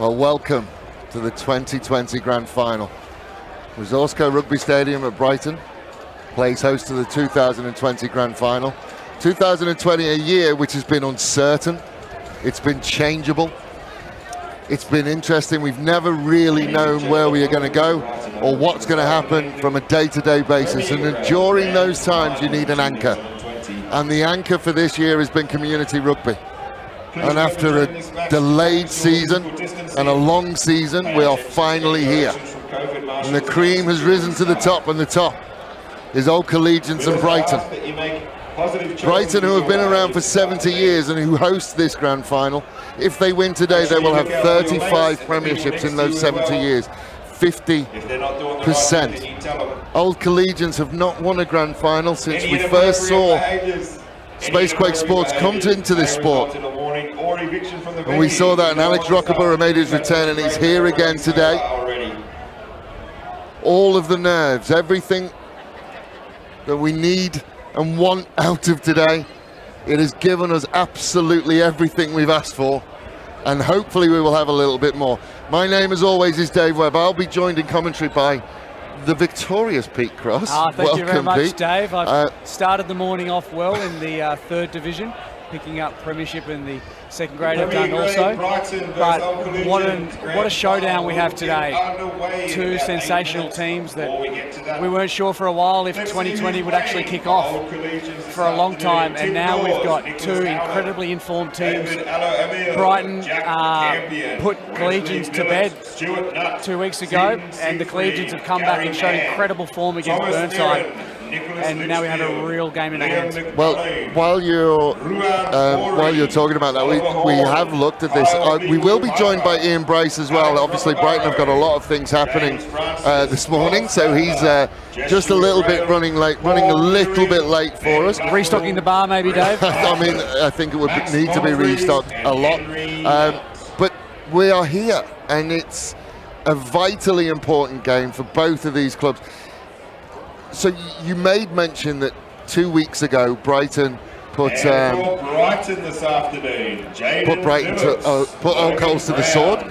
Well, welcome to the 2020 Grand Final. Resourceco Rugby Stadium at Brighton plays host to the 2020 Grand Final. 2020, a year which has been uncertain. It's been changeable. It's been interesting. We've never really known where we are going to go or what's going to happen from a day-to-day basis. And during those times, you need an anchor. And the anchor for this year has been community rugby. And after a delayed season and a long season, we are finally here. And the cream has risen to the top, and the top is old Collegians and Brighton. Brighton, who have been around for 70 years and who host this grand final. If they win today, they will have 35 premierships in those 70 years. 50%. Old Collegians have not won a grand final since we first saw Spacequake Sports come into this sport. And we saw that, and Alex Rockaborough made his return, and he's here again today. All of the nerves, everything that we need and want out of today, it has given us absolutely everything we've asked for, and hopefully we will have a little bit more. My name, as always, is Dave Webb. I'll be joined in commentary by the victorious Pete Cross. Thank you very much, Pete. Dave. I've started the morning off well in the third division, picking up premiership in the second grade. I've done also. But what a showdown we have today. Two sensational teams that we weren't sure for a while if 2020 would actually kick off for a long time, and now we've got two incredibly informed teams. Brighton put Collegians to bed 2 weeks ago, and the Collegians have come back and shown incredible form against Burnside. And now we have a real game in our hands. Well, while you're talking about that, we have looked at this. We will be joined by Ian Bryce as well. Obviously, Brighton have got a lot of things happening this morning, so he's just a little bit running a little bit late for us. Restocking the bar, maybe, Dave? I mean, I think it would need to be restocked a lot. But we are here, and it's a vitally important game for both of these clubs. So you made mention that 2 weeks ago Brighton put Brighton this afternoon. Put Old Coals to the sword.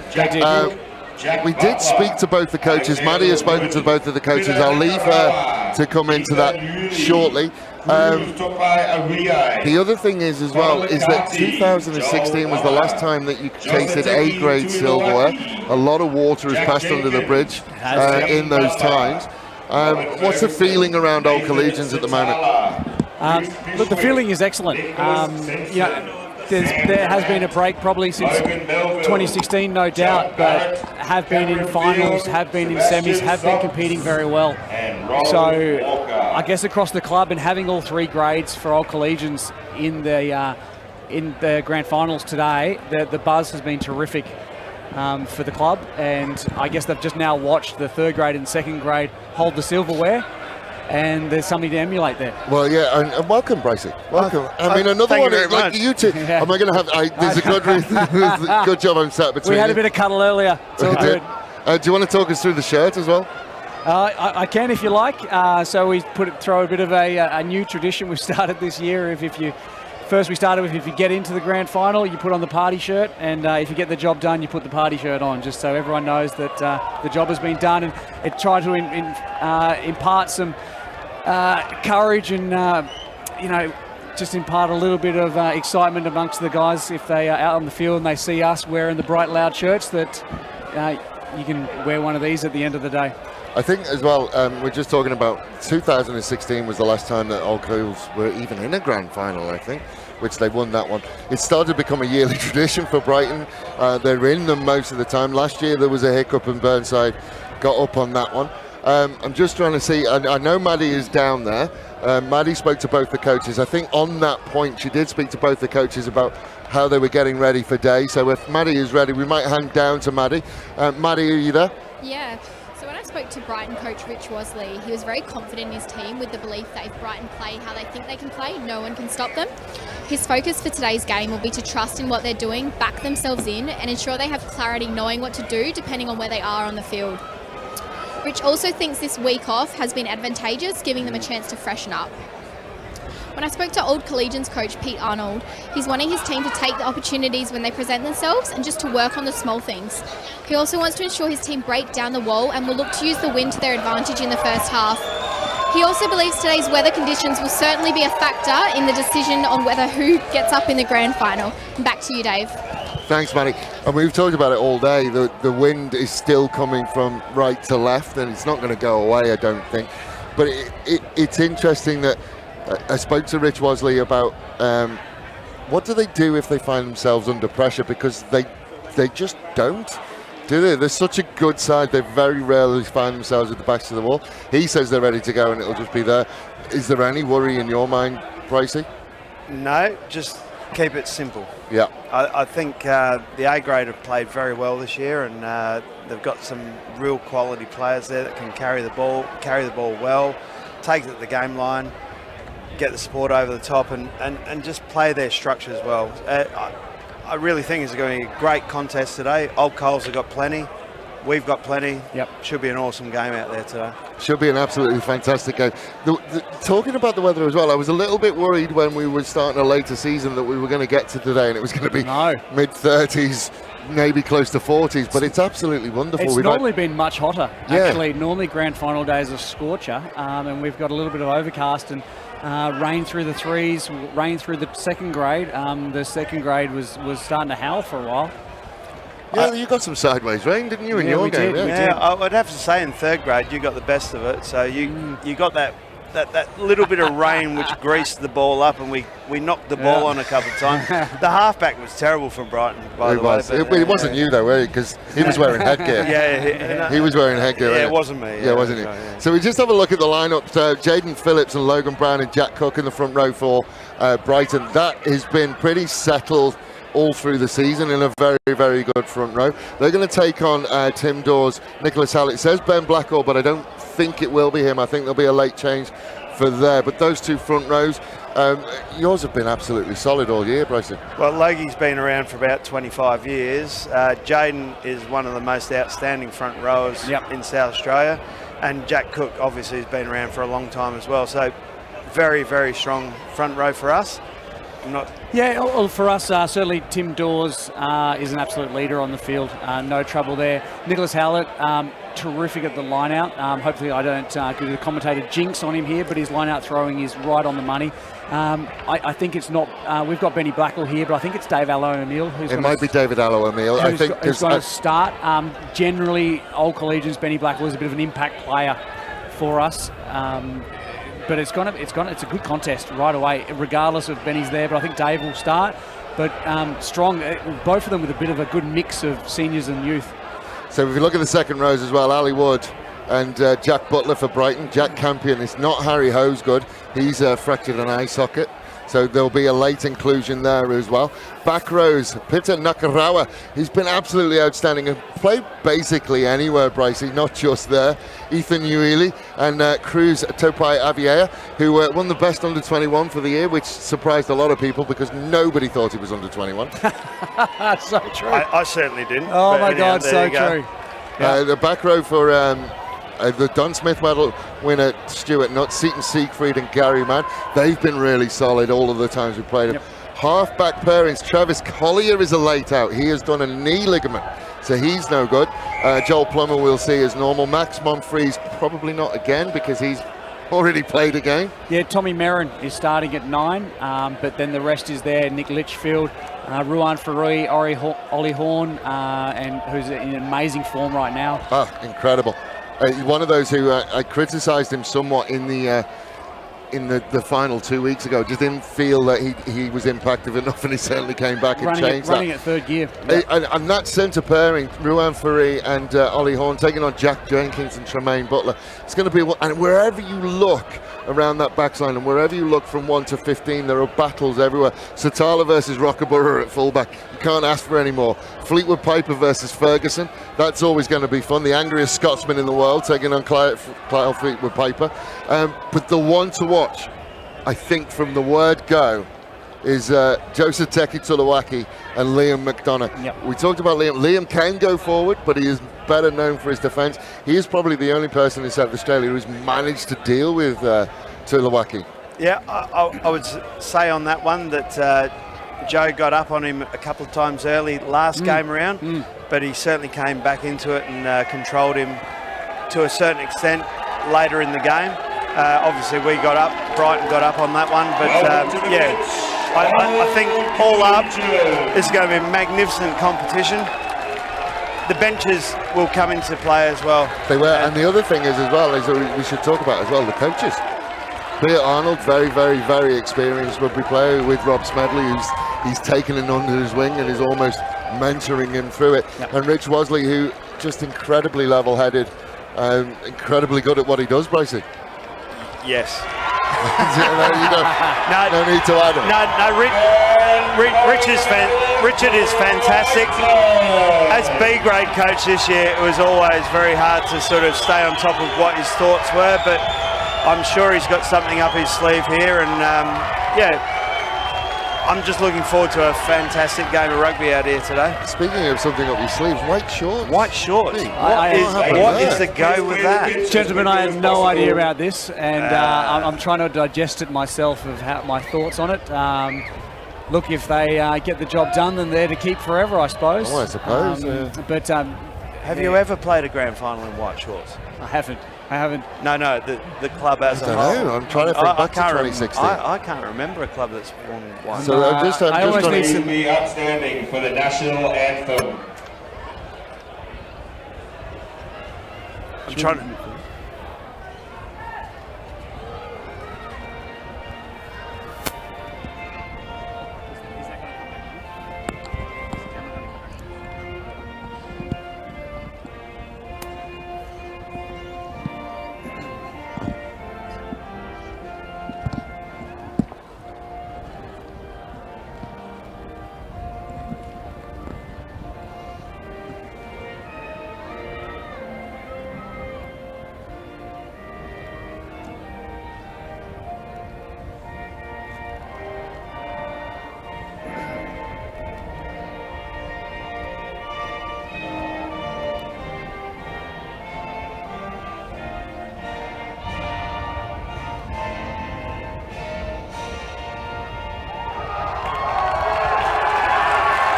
We did speak to both the coaches. Maddie has spoken to both of the coaches. I'll leave her to come into that shortly. The other thing is as well is that 2016 was the last time that you tasted A-grade silverware. A lot of water has passed under the bridge in those times. What's the feeling around Old Collegians at the moment? Look, the feeling is excellent. There has been a break probably since 2016, no doubt, but have been in finals, have been in semis, have been competing very well. So I guess across the club, and having all three grades for Old Collegians in the grand finals today, the buzz has been terrific. For the club, and I guess they've just now watched the third grade and second grade hold the silverware, and there's something to emulate there. Well, yeah, and welcome, Bracey. Welcome. I mean, another one like you two. Yeah. Am I going to have? There's a good job I'm sat between. We had a bit of cuddle earlier. It's all good. Do you want to talk us through the shirt as well? I can if you like. So we throw a bit of a new tradition we've started this year. First we started with, if you get into the grand final, you put on the party shirt, and if you get the job done, you put the party shirt on, just so everyone knows that the job has been done, and it tried to impart some courage and just impart a little bit of excitement amongst the guys if they are out on the field and they see us wearing the bright loud shirts, that you can wear one of these at the end of the day. I think as well, we're just talking about 2016 was the last time that Old Coals were even in a grand final, I think, which they won that one. It started to become a yearly tradition for Brighton. They're in them most of the time. Last year there was a hiccup and Burnside got up on that one. I'm just trying to see, I know Maddie is down there. Maddie spoke to both the coaches. I think on that point she did speak to both the coaches about how they were getting ready for day. So if Maddie is ready, we might hand down to Maddie. Maddie, are you there? Yeah. So when I spoke to Brighton coach Rich Wasley, he was very confident in his team, with the belief that if Brighton play how they think they can play, no one can stop them. His focus for today's game will be to trust in what they're doing, back themselves in, and ensure they have clarity knowing what to do depending on where they are on the field. Rich also thinks this week off has been advantageous, giving them a chance to freshen up. When I spoke to old Collegians coach Pete Arnold, he's wanting his team to take the opportunities when they present themselves and just to work on the small things. He also wants to ensure his team break down the wall and will look to use the wind to their advantage in the first half. He also believes today's weather conditions will certainly be a factor in the decision on whether who gets up in the grand final. Back to you, Dave. Thanks, Manny. And we've talked about it all day. The wind is still coming from right to left, and it's not going to go away, I don't think. But it's interesting that I spoke to Rich Wasley about what do they do if they find themselves under pressure, because they just don't, do they? They're such a good side. They very rarely find themselves at the backs of the wall. He says they're ready to go and it'll just be there. Is there any worry in your mind, Pricey? No, just keep it simple. Yeah. I think the A grade have played very well this year, and they've got some real quality players there that can carry the ball well, take it to the game line, get the support over the top, and just play their structure as well. I really think it's going to be a great contest today. Old Coles have got plenty. We've got plenty. Yep. Should be an awesome game out there today. Should be an absolutely fantastic game. Talking about the weather as well, I was a little bit worried when we were starting a later season that we were going to get to today and it was going to be mid-30s, maybe close to 40s, but it's absolutely wonderful. It's normally been much hotter, actually. Normally grand final days are scorcher, and we've got a little bit of overcast and rain through the threes, rain through the second grade. The second grade was starting to howl for a while. Yeah, you got some sideways rain, didn't you, in your game? Yeah, I would have to say in third grade you got the best of it. So you got that little bit of rain which greased the ball up, and we knocked the ball on a couple of times. The halfback was terrible from Brighton, by the way. But it wasn't you though, were you? Because he was wearing headgear. He was wearing headgear. Yeah, it wasn't me. Yeah, wasn't he? So we just have a look at the lineup. Jaden Phillips and Logan Brown and Jack Cook in the front row for Brighton. That has been pretty settled all through the season in a very, very good front row. They're going to take on Tim Dawes, Nicholas Hallett. It says Ben Blackall, but I don't think it will be him. I think there'll be a late change for there. But those two front rows, yours have been absolutely solid all year, Bryson. Well, Logie's been around for about 25 years. Jaden is one of the most outstanding front rowers in South Australia. And Jack Cook obviously has been around for a long time as well. So very, very strong front row for us. Well, for us, certainly Tim Dawes is an absolute leader on the field. No trouble there. Nicholas Hallett, terrific at the line-out. Hopefully I don't give the commentator jinx on him here, but his line-out throwing is right on the money. I think it's not... we've got Benny Blackall here, but I think it's Dave Allo-O'Neill. It might be David Allo-O'Neill. I think who's going to start. Generally, old Collegians, Benny Blackall is a bit of an impact player for us. But it's a good contest right away, regardless of Benny's there. But I think Dave will start. But strong, both of them with a bit of a good mix of seniors and youth. So if you look at the second rows as well, Ali Wood and Jack Butler for Brighton. Jack Campion, it's not Harry Hosegood. He's fractured an eye socket. So there'll be a late inclusion there as well. Back rows, Peter Nakarawa. He's been absolutely outstanding and played basically anywhere, Brycey, not just there. Ethan Ueli and Cruz Topai Aviea, who won the best under 21 for the year, which surprised a lot of people because nobody thought he was under 21. So true. I certainly didn't. Oh my God, so true. The back row for the Don Smith medal winner Stuart Nutt, Seaton Siegfried and Gary Mann. They've been really solid all of the times we played them. Half-back pairings, Travis Collier is a late out. He has done a knee ligament, so he's no good. Joel Plummer we'll see as normal. Max Monfries probably not again because he's already played a game. Yeah, Tommy Merrin is starting at 9, but then the rest is there. Nick Litchfield, Ruan Farui, Ollie Horn, and who's in amazing form right now. Oh, incredible. One of those who I criticised him somewhat in the final 2 weeks ago. Just didn't feel that he was impactful enough, and he certainly came back and changed that. Running at third gear. And that centre pairing, Ruan Farui and Ollie Horn, taking on Jack Jenkins and Tremaine Butler. It's going to be, and wherever you look around that backsline and wherever you look from 1 to 15, there are battles everywhere. Satala versus Rockaborough at fullback. You can't ask for any more. Fleetwood Piper versus Ferguson. That's always going to be fun. The angriest Scotsman in the world taking on Kyle Fleetwood Piper. But the one to watch, I think, from the word go, is Joseph Teki Tulawaki and Liam McDonough. Yep. We talked about Liam. Liam can go forward, but he is better known for his defence. He is probably the only person in South Australia who's managed to deal with Tulawaki. Yeah, I would say on that one that Joe got up on him a couple of times early last game around, but he certainly came back into it and controlled him to a certain extent later in the game. Obviously, we got up, Brighton got up on that one, but yeah, I think all up, it's going to be a magnificent competition. The benches will come into play as well. They were, and the other thing is as well, is that we should talk about as well, the coaches. Peter Arnold, very, very, very experienced rugby player with Rob Smedley, he's taken him under his wing and is almost mentoring him through it. Yep. And Rich Wosley, who just incredibly level-headed, incredibly good at what he does, Brycey. Yes. No need to add it. Richard is fantastic. As B grade coach this year, it was always very hard to sort of stay on top of what his thoughts were, but I'm sure he's got something up his sleeve here, and yeah, I'm just looking forward to a fantastic game of rugby out here today. Speaking of something up your sleeves, white shorts. White shorts. What is the go with that? Gentlemen, I had no idea about this, and I'm trying to digest it myself of my thoughts on it. Look, if they get the job done, then they're to keep forever, I suppose. Oh, I suppose. But have you ever played a grand final in white shorts? I haven't. No, the club as a whole. I don't know. I'm trying to think back to 2016. I can't remember a club that's won white. So I'm just to be outstanding for the national anthem. I'm trying to.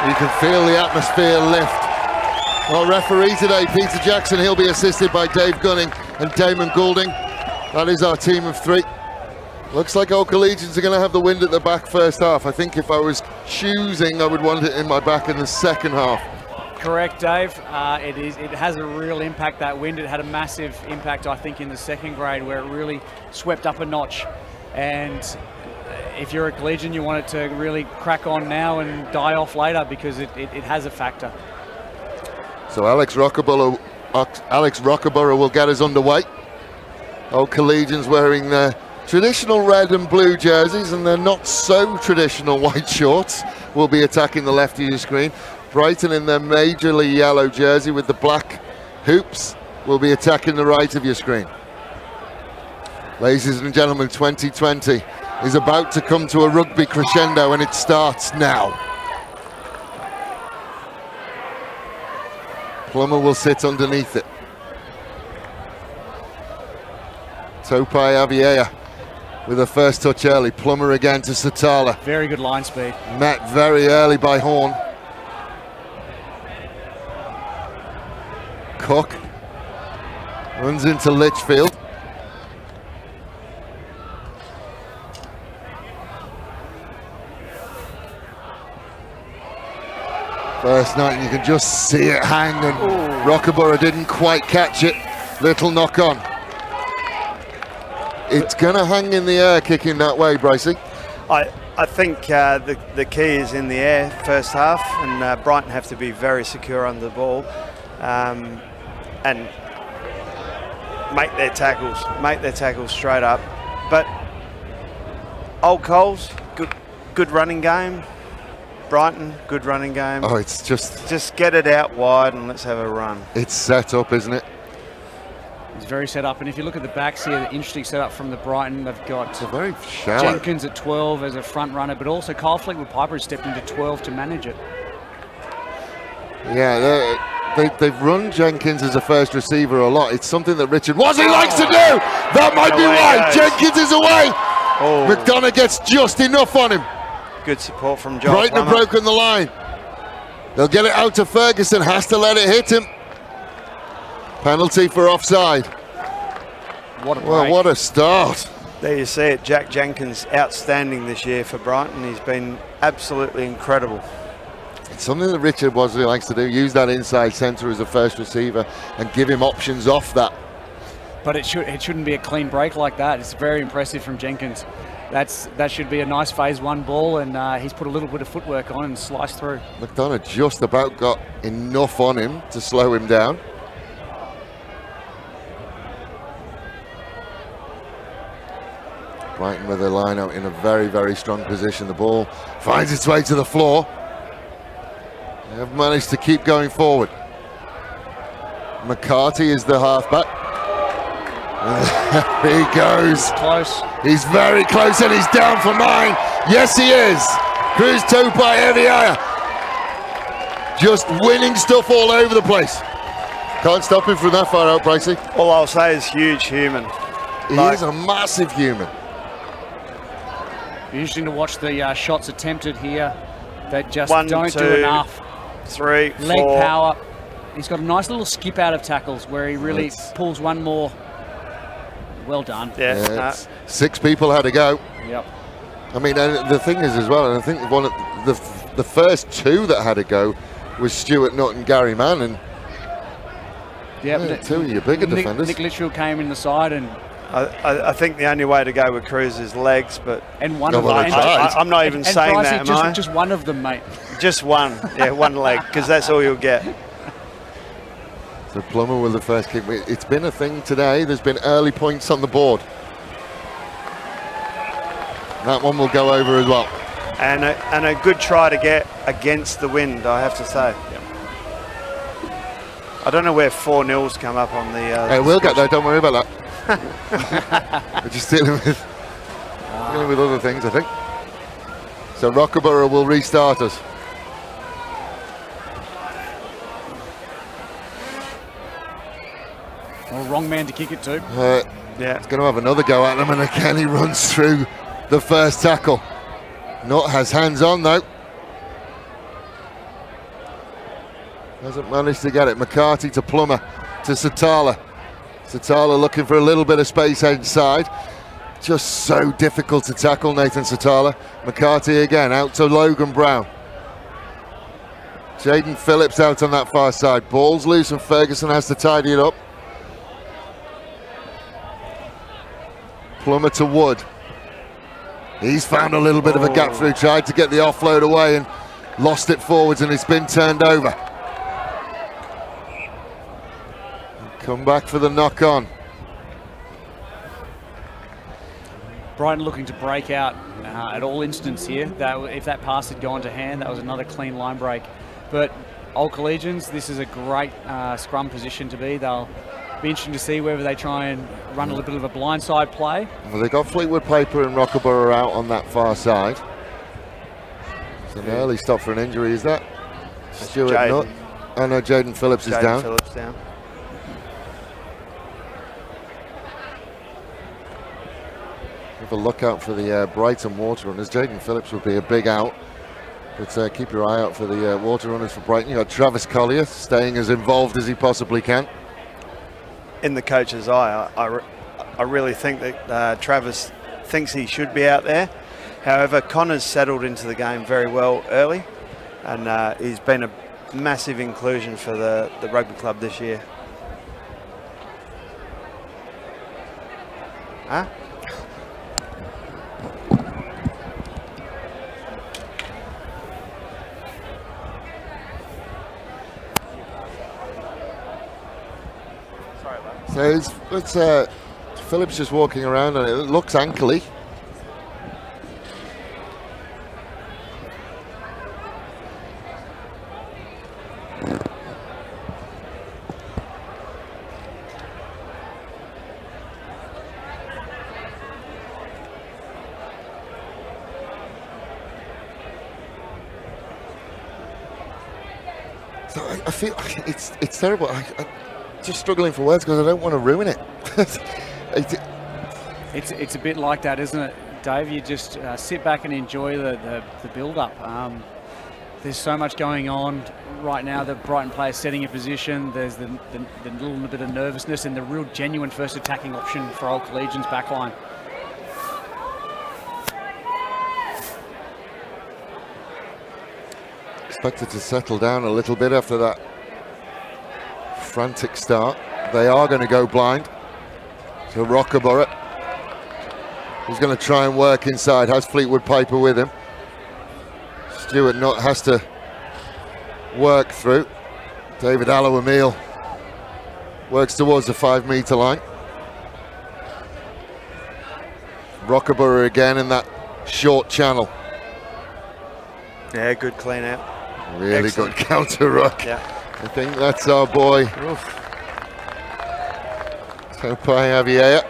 You can feel the atmosphere lift. Our referee today, Peter Jackson, he'll be assisted by Dave Gunning and Damon Goulding. That is our team of three. Looks like our Collegians are going to have the wind at the back first half. I think if I was choosing, I would want it in my back in the second half. Correct, Dave. It has a real impact, that wind. It had a massive impact, I think, in the second grade, where it really swept up a notch. And if you're a Collegian, you want it to really crack on now and die off later, because it has a factor. So Alex Rockaborough will get us underway. Old Collegians wearing their traditional red and blue jerseys, and their not so traditional white shorts will be attacking the left of your screen. Brighton in their majorly yellow jersey with the black hoops will be attacking the right of your screen. Ladies and gentlemen, 2020 is about to come to a rugby crescendo, and it starts now. Plummer will sit underneath it. Topai Aviea with a first touch early. Plummer again to Satala. Very good line speed. Met very early by Horn. Cook runs into Litchfield. First night, and you can just see it hang, and Rockaborough didn't quite catch it. Little knock on. It's going to hang in the air kicking that way, Brycey. I think the key is in the air first half, and Brighton have to be very secure on the ball and make their tackles straight up. But Old Coles, good running game. Brighton, good running game. Oh, it's just get it out wide and let's have a run. It's set up, isn't it? It's very set up, and if you look at the backs here, the interesting setup from the Brighton, they've got very shallow. Jenkins at 12 as a front runner, but also Kyle Fleetwood-Piper has stepped into 12 to manage it. Yeah, they've run Jenkins as a first receiver a lot. It's something that Richard Wosley likes to do. That might be why. Jenkins is away. Oh, McDonough gets just enough on him. good support from Joel Brighton have Plummer. broken the line. They'll get it out to Ferguson, has to let it hit him. Penalty for offside. What a break. Well, what a start. There you see it. Jack Jenkins outstanding this year for Brighton. He's been absolutely incredible. It's something that Richard Bosley likes to do, use that inside centre as a first receiver and give him options off that. But it shouldn't be a clean break like that. It's very impressive from Jenkins. That should be a nice phase one ball, and he's put a little bit of footwork on and sliced through. McDonough just about got enough on him to slow him down. Brighton with their line out in a very, very strong position. The ball finds its way to the floor. They have managed to keep going forward. McCarty is the halfback. There he goes. Close. He's very close and he's down for 9. Yes, he is. Cruz Tupai Eviaya. Just winning stuff all over the place. Can't stop him from that far out, Pricey. All I'll say is huge human. He is a massive human. Be interesting to watch the shots attempted here. They just 1, don't 2, do enough. 3, Leg 4. power. He's got a nice little skip out of tackles where he really pulls one more. Well done. Yeah. 6 people had to go. Yep. I mean, the thing is as well, and I think one of the first 2 that had to go was Stuart Nutt and Gary Mann, and Yep. 2 of your bigger defenders. Nick Litchfield came in the side and I think the only way to go with Cruz is legs, but one No, of well, them. they tried. I'm not even saying Pricey, that, am I? just one of them, mate. Just one. Yeah, one leg, because that's all you'll get. So Plummer with the first kick. It's been a thing today. There's been early points on the board. That one will go over as well. And a good try to get against the wind, I have to say. I don't know where 4-0's come up on the... Hey, we'll get there, don't worry about that. We're just dealing with other things, I think. So Rockaborough will restart us. Well, wrong man to kick it to. Yeah. He's going to have another go at him, and again he runs through the first tackle. Nutt has hands on though. Hasn't managed to get it. McCarty to Plummer to Satala. Satala looking for a little bit of space inside. Just so difficult to tackle, Nathan Satala. McCarty again out to Logan Brown. Jaden Phillips out on that far side. Ball's loose and Ferguson has to tidy it up. Plummer to Wood. He's found a little bit of a gap through, tried to get the offload away and lost it forwards, and it's been turned over. Come back for the knock-on. Brighton looking to break out at all instants here. If that pass had gone to hand, that was another clean line break. But Old Collegians, this is a great scrum position to be. They'll be interesting to see whether they try and run a little bit of a blindside play. Well, they got Fleetwood Paper and Rockaborough out on that far side. It's an early stop for an injury, is that? Stuart Nutt. Oh no, Jaden Phillips is down. Phillips down. Have a look out for the Brighton water runners. Jaden Phillips would be a big out, but keep your eye out for the water runners for Brighton. You've got Travis Collier staying as involved as he possibly can. In the coach's eye, I really think that Travis thinks he should be out there. However, Connor's settled into the game very well early, and he's been a massive inclusion for the rugby club this year. Huh? So it's Phillips just walking around, and it looks ankly. So I feel it's terrible. I'm just struggling for words because I don't want to ruin it. It's a bit like that, isn't it? Dave. You just sit back and enjoy the build-up. There's so much going on right now. The Brighton players setting a position. There's the little bit of nervousness and the real genuine first attacking option for old Collegians backline. Expected to settle down a little bit after that frantic start. They are going to go blind. So Rockerborough, who's going to try and work inside, has Fleetwood Piper with him. Stewart has to work through. David Allow-Emile works towards the 5 metre line. Rockerborough again in that short channel. Yeah, good clean out. Really Excellent. good counter ruck. Yeah. I think that's our boy. Topai Avier.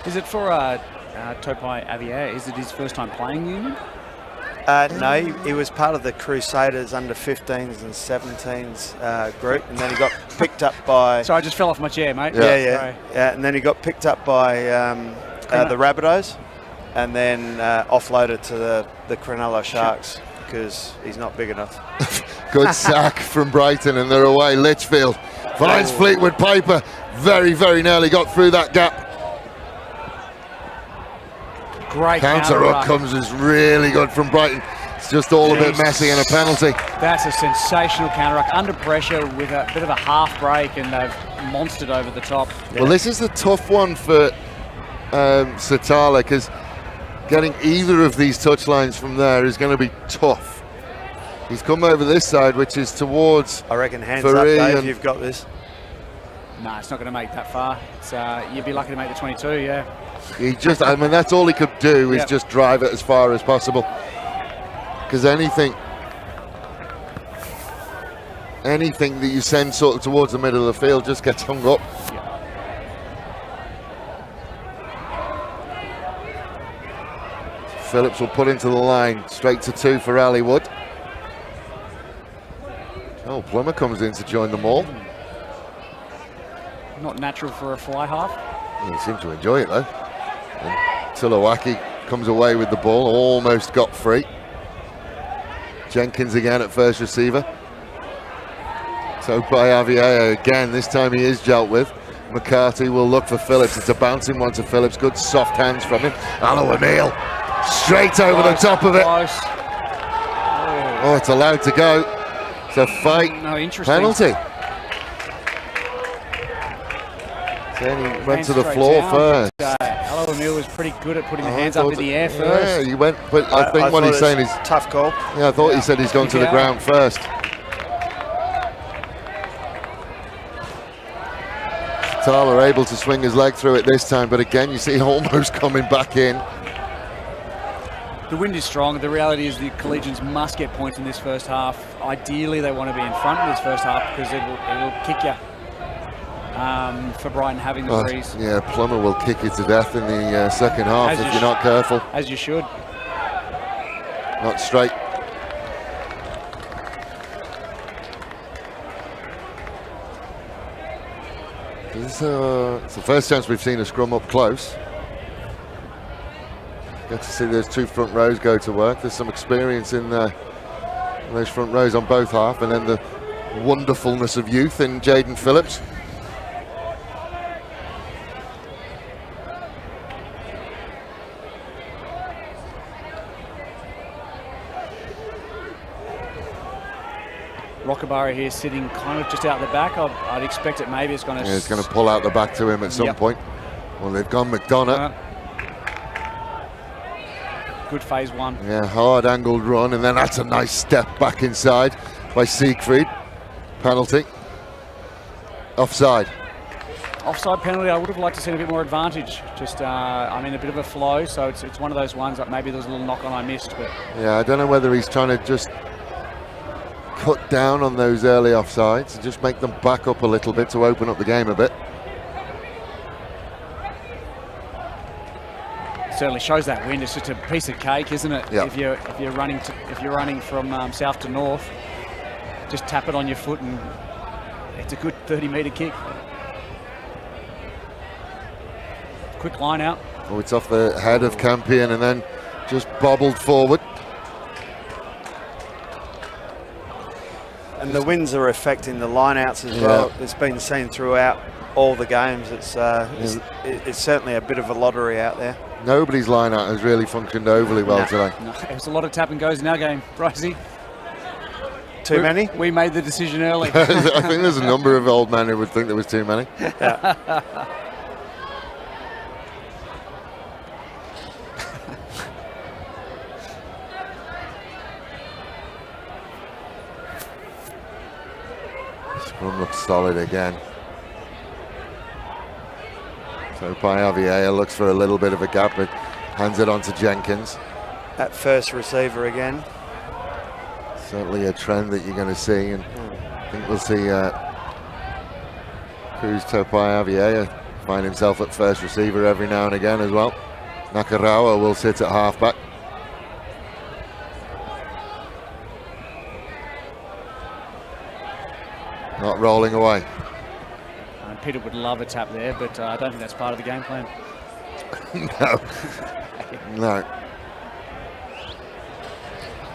Is it for Topai Avier? Is it his first time playing union? No, he was part of the Crusaders under 15s and 17s group, and then he got picked up by... Sorry, I just fell off my chair, mate. Yeah. And then he got picked up by the Rabbitohs, and then offloaded to the Cronulla Sharks because he's not big enough. Good sack from Brighton, and they're away. Litchfield finds Fleetwood Piper. Very, very nearly got through that gap. Great Counter ruck comes is really good from Brighton. It's just all a bit messy and a penalty. That's a sensational counter ruck under pressure with a bit of a half break, and they've monstered over the top. Well, this is the tough one for Satala, because getting either of these touchlines from there is going to be tough. He's come over this side, which is towards... I reckon hands Faree up, Dave, you've got this. No, it's not going to make that far. It's, you'd be lucky to make the 22, yeah. He just, I mean, that's all he could do is just drive it as far as possible. Because anything that you send sort of towards the middle of the field just gets hung up. Phillips will put into the line, straight to 2 for Ali Wood. Oh, Plummer comes in to join the maul. Not natural for a fly half. He seemed to enjoy it though. And Tulawaki comes away with the ball, almost got free. Jenkins again at first receiver. Topai Avier again, this time he is dealt with. McCarthy will look for Phillips. It's a bouncing one to Phillips. Good soft hands from him. Allow-Emile straight over the top of it. Oh, it's allowed to go. It's a fight. No, interesting. Penalty. Then he went to the floor first. Allow-Emile was pretty good at putting the hands up in the air first. Yeah, he went, but I think what he's saying is... Tough call. Yeah, I thought he said he's gone to the ground first. Tyler able to swing his leg through it this time, but again, you see almost coming back in. The wind is strong. The reality is the Collegians must get points in this first half. Ideally, they want to be in front in this first half because it will kick you. For Brighton having the breeze. Yeah, Plummer will kick you to death in the second half if you're not careful. As you should. Not straight. It's the first chance we've seen a scrum up close. Get to see those 2 front rows go to work. There's some experience in those front rows on both half, and then the wonderfulness of youth in Jaden Phillips. Rockerborough here sitting kind of just out the back. I'd expect it maybe it's going to... Yeah, it's going to pull out the back to him at some point. Well, they've gone McDonough. Good phase 1. Yeah, hard angled run, and then that's a nice step back inside by Siegfried. Penalty. Offside. Offside penalty. I would have liked to see a bit more advantage. Just, I mean, a bit of a flow, so it's one of those ones that maybe there was a little knock on I missed. But yeah, I don't know whether he's trying to just cut down on those early offsides and just make them back up a little bit to open up the game a bit. Certainly shows that wind. It's just a piece of cake, isn't it? Yep. If you're running from south to north, just tap it on your foot and it's a good 30-metre kick. quick line out. Oh, it's off the head of Campion and then just bobbled forward. And the winds are affecting the lineouts as well. It's been seen throughout all the games. It's certainly a bit of a lottery out there. Nobody's line out has really functioned overly well today. No, there's a lot of tap and goes in our game, Brycey. Too many? We made the decision early. I think there's a number of old men who would think there was too many. Scrum looks solid again. So Paiavia looks for a little bit of a gap, but hands it on to Jenkins. At first receiver again. Certainly a trend that you're going to see, and I think we'll see Cruz Topaiavia find himself at first receiver every now and again as well. Nakarawa will sit at halfback. Not rolling away. Peter would love a tap there, but I don't think that's part of the game plan. No.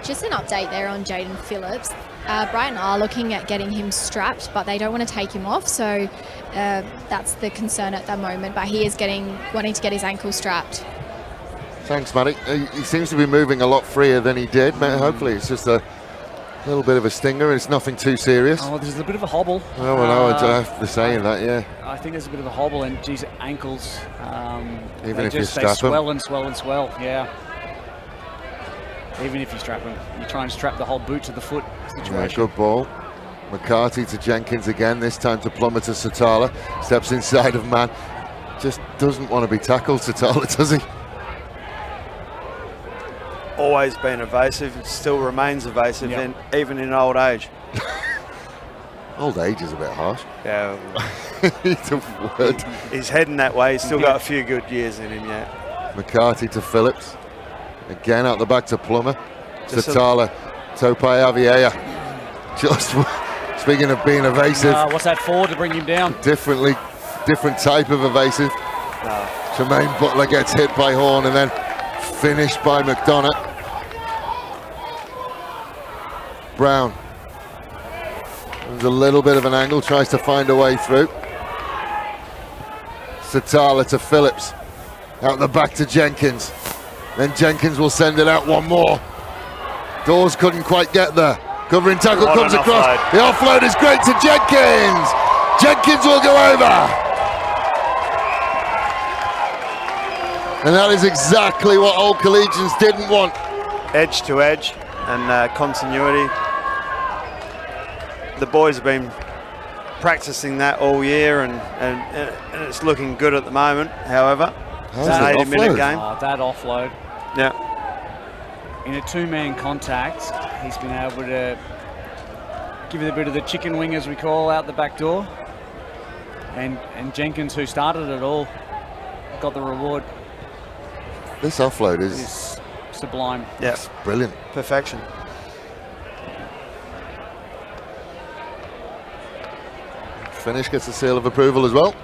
Just an update there on Jaden Phillips. Brighton are looking at getting him strapped, but they don't want to take him off, so that's the concern at the moment. But he is wanting to get his ankle strapped. Thanks, Matty. He seems to be moving a lot freer than he did. Hopefully it's just a little bit of a stinger. It's nothing too serious. Oh, there's a bit of a hobble. Oh, well, no, after saying that, yeah. I think there's a bit of a hobble, and geez, ankles. Even if you they strap them. swell and swell and swell, yeah. Even if you strap them, you try and strap the whole boot to the foot situation. Yeah, good ball. McCarthy to Jenkins again, this time to Plummer to Satala. Steps inside of man. Just doesn't want to be tackled, Satala, does he? Always been evasive, still remains evasive, even in old age. Old age is a bit harsh. Yeah. It's a word. He's heading that way. He's still got a few good years in him yet. McCarthy to Phillips. Again out the back to Plummer. Satala. Topaiavia. Just speaking of being evasive. What's that for to bring him down? Different type of evasive. Tremaine Butler gets hit by Horn and then finished by McDonough. Brown. There's a little bit of an angle, tries to find a way through. Satala to Phillips. Out the back to Jenkins. Then Jenkins will send it out one more. Dawes couldn't quite get there. Covering tackle comes across. The offload is great to Jenkins. Jenkins will go over. And that is exactly what Old Collegians didn't want. Edge to edge and continuity. The boys have been practicing that all year and it's looking good at the moment, however. It's an 80-minute game. Oh, that offload. Yeah. In a two-man contact, he's been able to give it a bit of the chicken wing, as we call, out the back door. And Jenkins, who started it all, got the reward. This offload is sublime. Yes, brilliant. Perfection. Finish gets a seal of approval as well.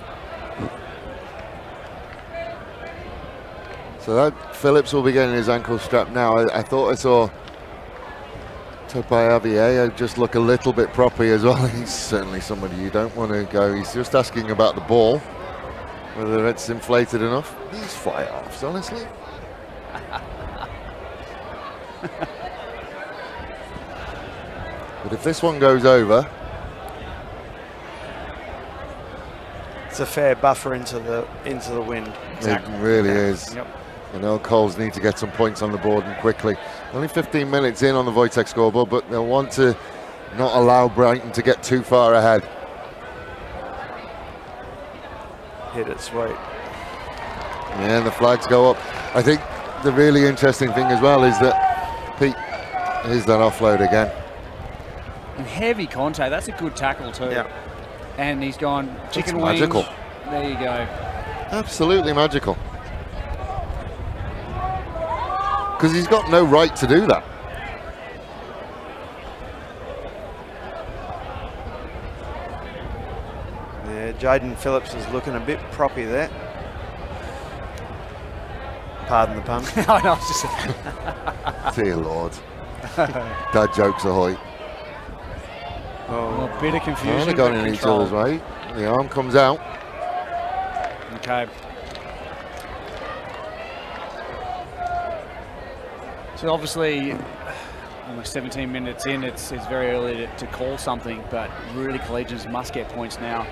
So that Phillips will be getting his ankle strapped now. I thought I saw Topaiavia just look a little bit proppy as well. He's certainly somebody you don't want to go. He's just asking about the ball, whether it's inflated enough. These fly-offs, honestly. But if this one goes over, it's a fair buffer into the wind. Exactly. It really is. Yep. And Earl Coles need to get some points on the board and quickly. Only 15 minutes in on the Wojtek scoreboard, but they'll want to not allow Brighton to get too far ahead. Hit it sweet. Yeah, and the flags go up. I think the really interesting thing as well is that Pete, here's that offload again. And heavy contact. That's a good tackle too. Yeah. And he's gone chicken wings. Magical. There you go. Absolutely magical. Because he's got no right to do that. Yeah, Jaden Phillips is looking a bit proppy there. Pardon the pun. I know, I was just Dear Lord. Dad jokes ahoy. a bit of confusion. They're going but in each control. other's way. The arm comes out. Okay. So obviously, almost 17 minutes in, it's very early to call something, but really Collegians must get points now.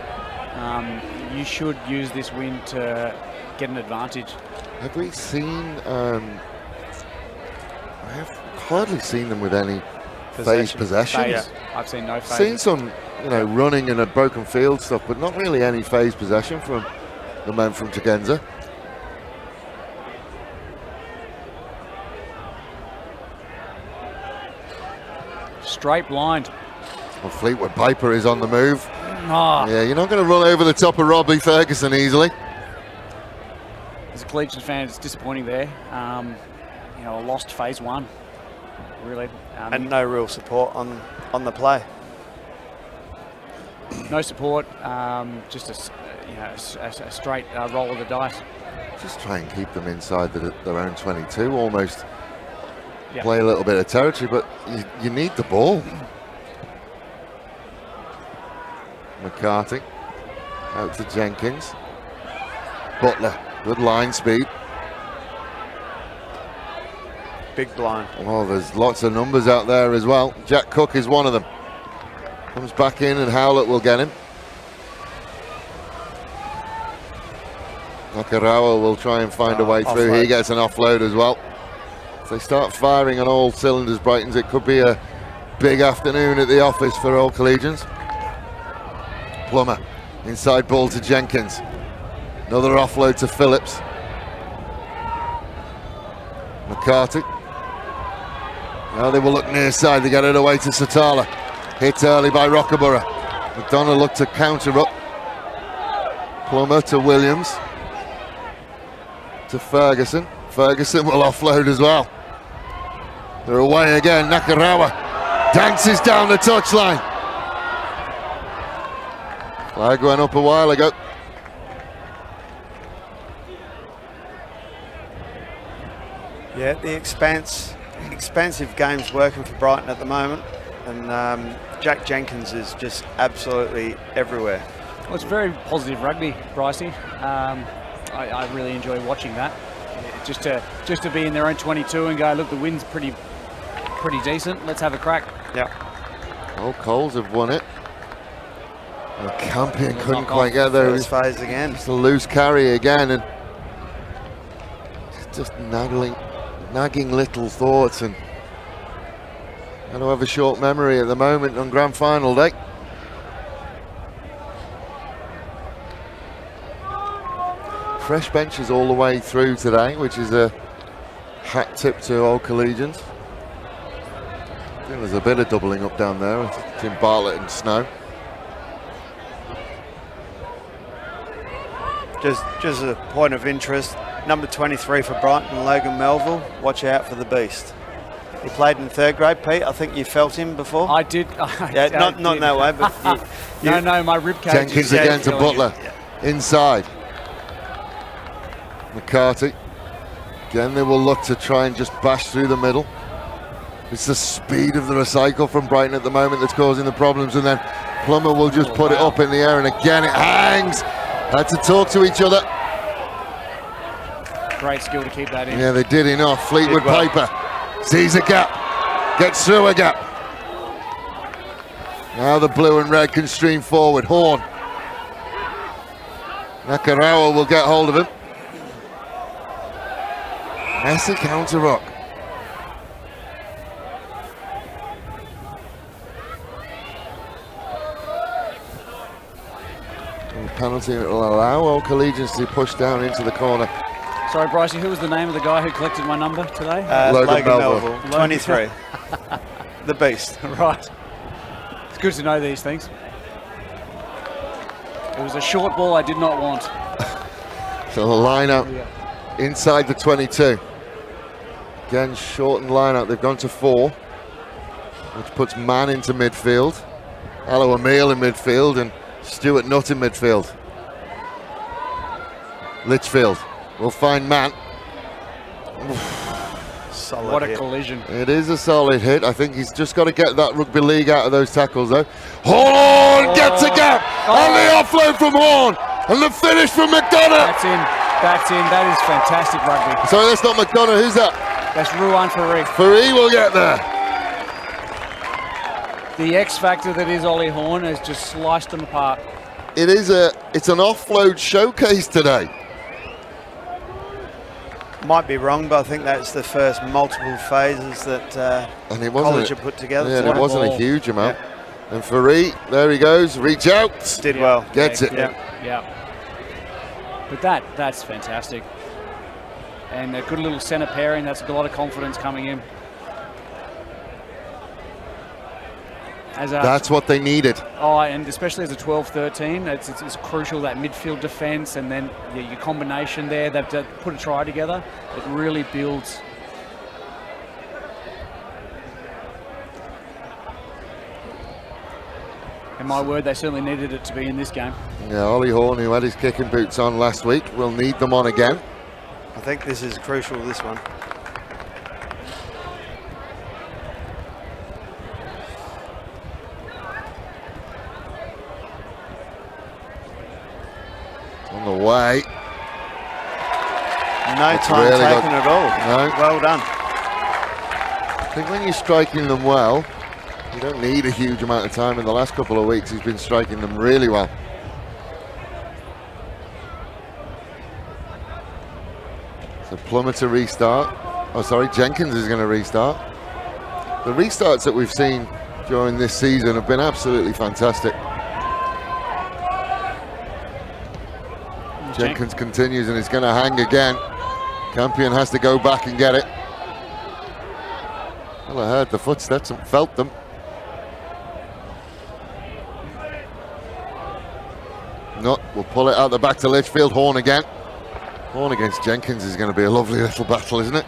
You should use this win to get an advantage. Have we seen, I have hardly seen them with any phased possessions. Phase. I've seen no phase. Seen some, running in a broken field stuff, but not really any phased possession from the men from Tegenza. Straight blind. Well, Fleetwood Piper is on the move. Ah, Yeah, you're not going to run over the top of Robbie Ferguson easily. as a Collegians fan, it's disappointing there. A lost phase one, really. And no real support on the play. No support, just a straight roll of the dice. Just try and keep them inside their own 22, almost Yeah. play a little bit of territory, but you need the ball. McCarthy out to Jenkins. Butler, good line speed. Big blind. Oh, there's lots of numbers out there as well. Jack Cook is one of them. Comes back in and Howlett will get him. Nakarawa will try and find a way through. Offload. He gets an offload as well. If they start firing on all cylinders, Brightons, it could be a big afternoon at the office for all Collegians. Plummer, inside ball to Jenkins. Another offload to Phillips. McCarthy. Now they will look near side. They get it away to Satala. Hit early by Rockaborough. McDonough looked to counter up. Plummer to Williams. To Ferguson. Ferguson will offload as well. They're away again. Nakarawa dances down the touchline. Flag went up a while ago. Yeah, the expansive game's working for Brighton at the moment, and Jack Jenkins is just absolutely everywhere. Well, it's very positive rugby, Brycey. I really enjoy watching that. Just to be in their own 22 and go, look, the wind's pretty decent. Let's have a crack. Yeah. Oh, Coles have won it. And Campion couldn't knock quite off get there. First phase again. It's a loose carry again, and just nagging little thoughts, and I don't have a short memory at the moment on grand final day. Fresh benches all the way through today, which is a hat tip to all Collegians. I think there's a bit of doubling up down there between Bartlett and Snow. Just a point of interest, number 23 for Brighton, Logan Melville. Watch out for the beast. He played in third grade, Pete. I think you felt him before. I did. Yeah, not in that way, but no, my rib cage. Jenkins is again to feeling it. Butler. Inside. McCarthy. Again, they will look to try and just bash through the middle. It's the speed of the recycle from Brighton at the moment that's causing the problems, and then Plummer will just put it up in the air, and again it hangs. Had to talk to each other. Great skill to keep that in. Yeah, they did enough. Fleetwood Did well. Piper sees a gap, gets through a gap. Now the blue and red can stream forward. Horn. Nakarawa will get hold of him. Messy counter rock. Penalty will allow all Collegians to push down into the corner. Sorry, Brycey, who was the name of the guy who collected my number today? Logan Melville. 23. The beast. Right. It's good to know these things. It was a short ball I did not want. So the lineup inside the 22. Again, shortened lineup. They've gone to 4, which puts Mann into midfield. Allo Emile in midfield and Stuart Nutt in midfield. Litchfield will find Mann. Solid What a hit. collision. It is a solid hit. I think he's just got to get that rugby league out of those tackles, though. Horn gets a gap, and the offload from Horn, and the finish from McDonough. That's in. That's in. That is fantastic rugby. Sorry, that's not McDonough. Who's that? That's Ruan Faree. Faree will get there. The X factor that is Ollie Horn has just sliced them apart. It's an offload showcase today. Might be wrong, but I think that's the first multiple phases that And it College wasn't. have put together. Yeah, What it a wasn't a ball. huge amount. And Faree, there he goes. Reach out. Did well. Gets it. Yeah. But that's fantastic. And a good little centre pairing. That's a lot of confidence coming in. That's what they needed. And especially as a 12-13, it's crucial, that midfield defence, and then your combination there. They've put a try together. It really builds. And my word, they certainly needed it to be in this game. Yeah, Ollie Horn, who had his kicking boots on last week, will need them on again. I think this is crucial, this one. On the way. No time really taken good. at all. No. Well done. I think when you're striking them well, you don't need a huge amount of time. In the last couple of weeks, he's been striking them really well. So Plummer to restart. Oh, sorry, Jenkins is going to restart. The restarts that we've seen during this season have been absolutely fantastic. Jenkins continues and he's going to hang again. Campion has to go back and get it. Well, I heard the footsteps and felt them. No, we'll pull it out the back to Litchfield. Horn again. Horn against Jenkins is going to be a lovely little battle, isn't it?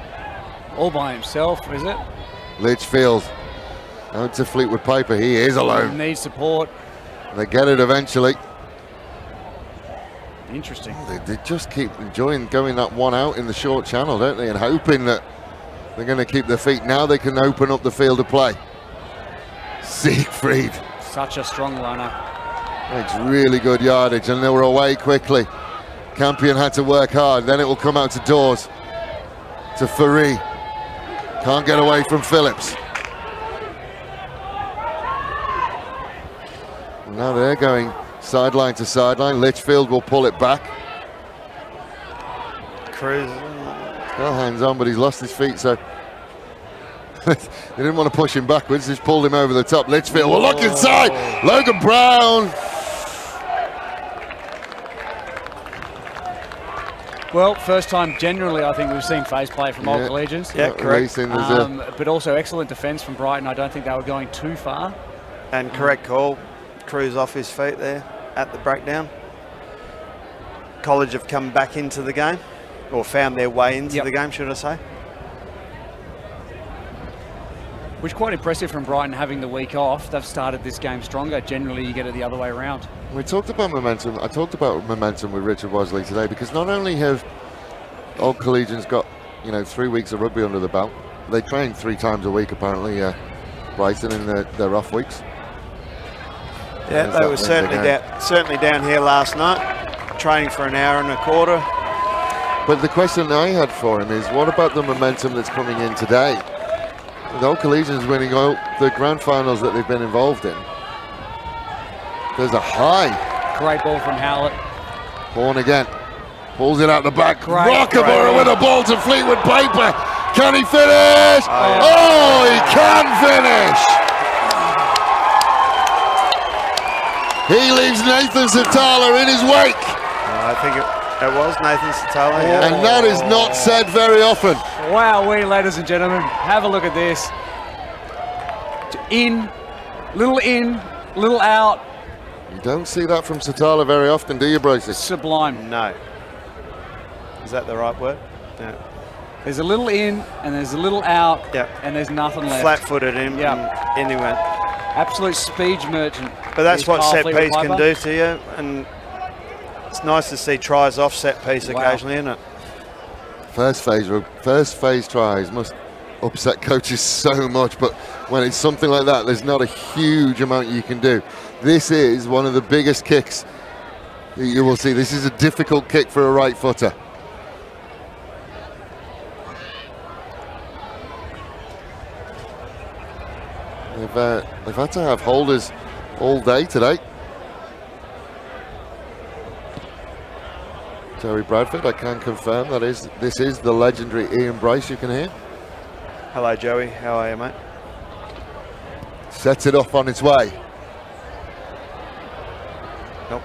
All by himself, is it? Litchfield out to Fleetwood Piper. He is alone. Needs support. They get it eventually. Interesting. They just keep enjoying going that one out in the short channel, don't they? And hoping that they're going to keep their feet. Now they can open up the field of play. Siegfried Such a strong runner. makes really good yardage, and they were away quickly. Campion had to work hard. Then it will come out to Dawes. To Faree. Can't get away from Phillips. Now they're going sideline to sideline. Litchfield will pull it back. Cruz. Got hands on, but he's lost his feet, so they didn't want to push him backwards. Just pulled him over the top. Litchfield will look inside. Logan Brown. Well, first time generally I think we've seen face play from Old Collegians. Yeah, correct. But also excellent defence from Brighton. I don't think they were going too far. And correct call. Cruz off his feet there at the breakdown. College have come back into the game, or found their way into the game, should I say. Which is quite impressive from Brighton having the week off. They've started this game stronger. Generally you get it the other way around. We talked about momentum. I talked about momentum with Richard Wosley today, because not only have Old Collegians got 3 weeks of rugby under the belt, they train 3 times a week apparently. Brighton in their off weeks. Yeah, they were certainly down here last night, training for an hour and a quarter. But the question I had for him is, what about the momentum that's coming in today? The Old Collegians winning all the grand finals that they've been involved in. There's a high. Great ball from Howlett. Horn again. Pulls it out the back. Great. Rockamora with a ball to Fleetwood Piper. Can he finish? Oh, he can finish. He leaves Nathan Satala in his wake. I think it was Nathan Satala. Yeah. And that is not said very often. Wow, ladies and gentlemen, have a look at this. In, little out. You don't see that from Satala very often, do you, Bryce? Sublime. No. Is that the right word? Yeah. There's a little in and there's a little out. Yep. And there's nothing left. Flat-footed him. Yep. And in he went. Absolute speed merchant. But that's what set Fleetwood piece can Piper. do to you, and it's nice to see tries off set piece occasionally, isn't it? First phase tries must upset coaches so much, but when it's something like that, there's not a huge amount you can do. This is one of the biggest kicks that you will see. This is a difficult kick for a right footer. They've had to have holders all day today. Terry Bradford, I can confirm this is the legendary Ian Bryce you can hear. Hello, Joey. How are you, mate? Sets it off on its way. Nope.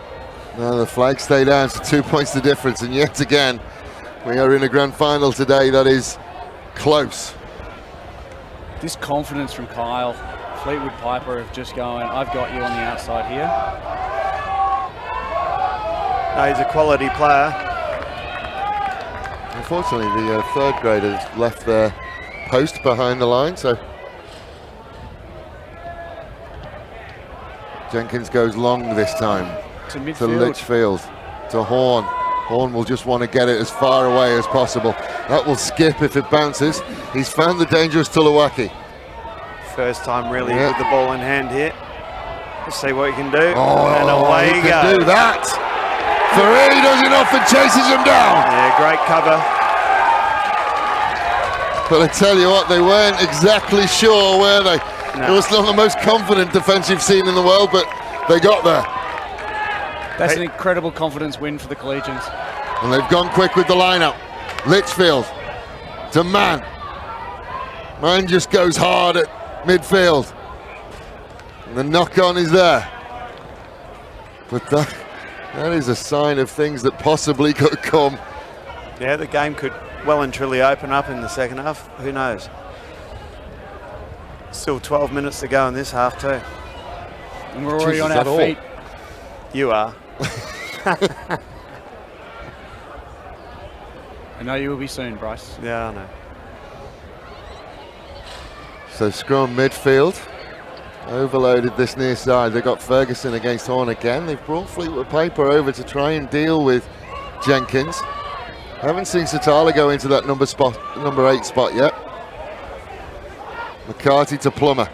Now the flag stay down, so 2 points the difference, and yet again we are in a grand final today that is close. This confidence from Kyle, Fleetwood Piper of just going, I've got you on the outside here. No, he's a quality player. Unfortunately, the third graders left their post behind the line, so Jenkins goes long this time To midfield. to Litchfield, to Horn. Horn will just want to get it as far away as possible. That will skip if it bounces. He's found the dangerous Tulawaki. First time really with the ball in hand here. Let's see what he can do. Oh, and away he can goes. do that. Ferrari does enough and chases him down. Yeah, great cover. But I tell you what, they weren't exactly sure, were they? No. It was not the most confident defence you've seen in the world, but they got there. That's an incredible confidence win for the Collegians. And they've gone quick with the lineup. Litchfield to Man. Man just goes hard at midfield. And the knock-on is there. But that is a sign of things that possibly could come. Yeah, the game could well and truly open up in the second half. Who knows? Still 12 minutes to go in this half too. And we're already on Jesus, our is that feet. You are. I know you will be soon, Bryce. Yeah, I know. So scrum midfield. Overloaded this near side. They've got Ferguson against Horn again. They've brought Fleetwood Piper over to try and deal with Jenkins. Haven't seen Satala go into that number 8 spot yet. McCarthy to Plummer.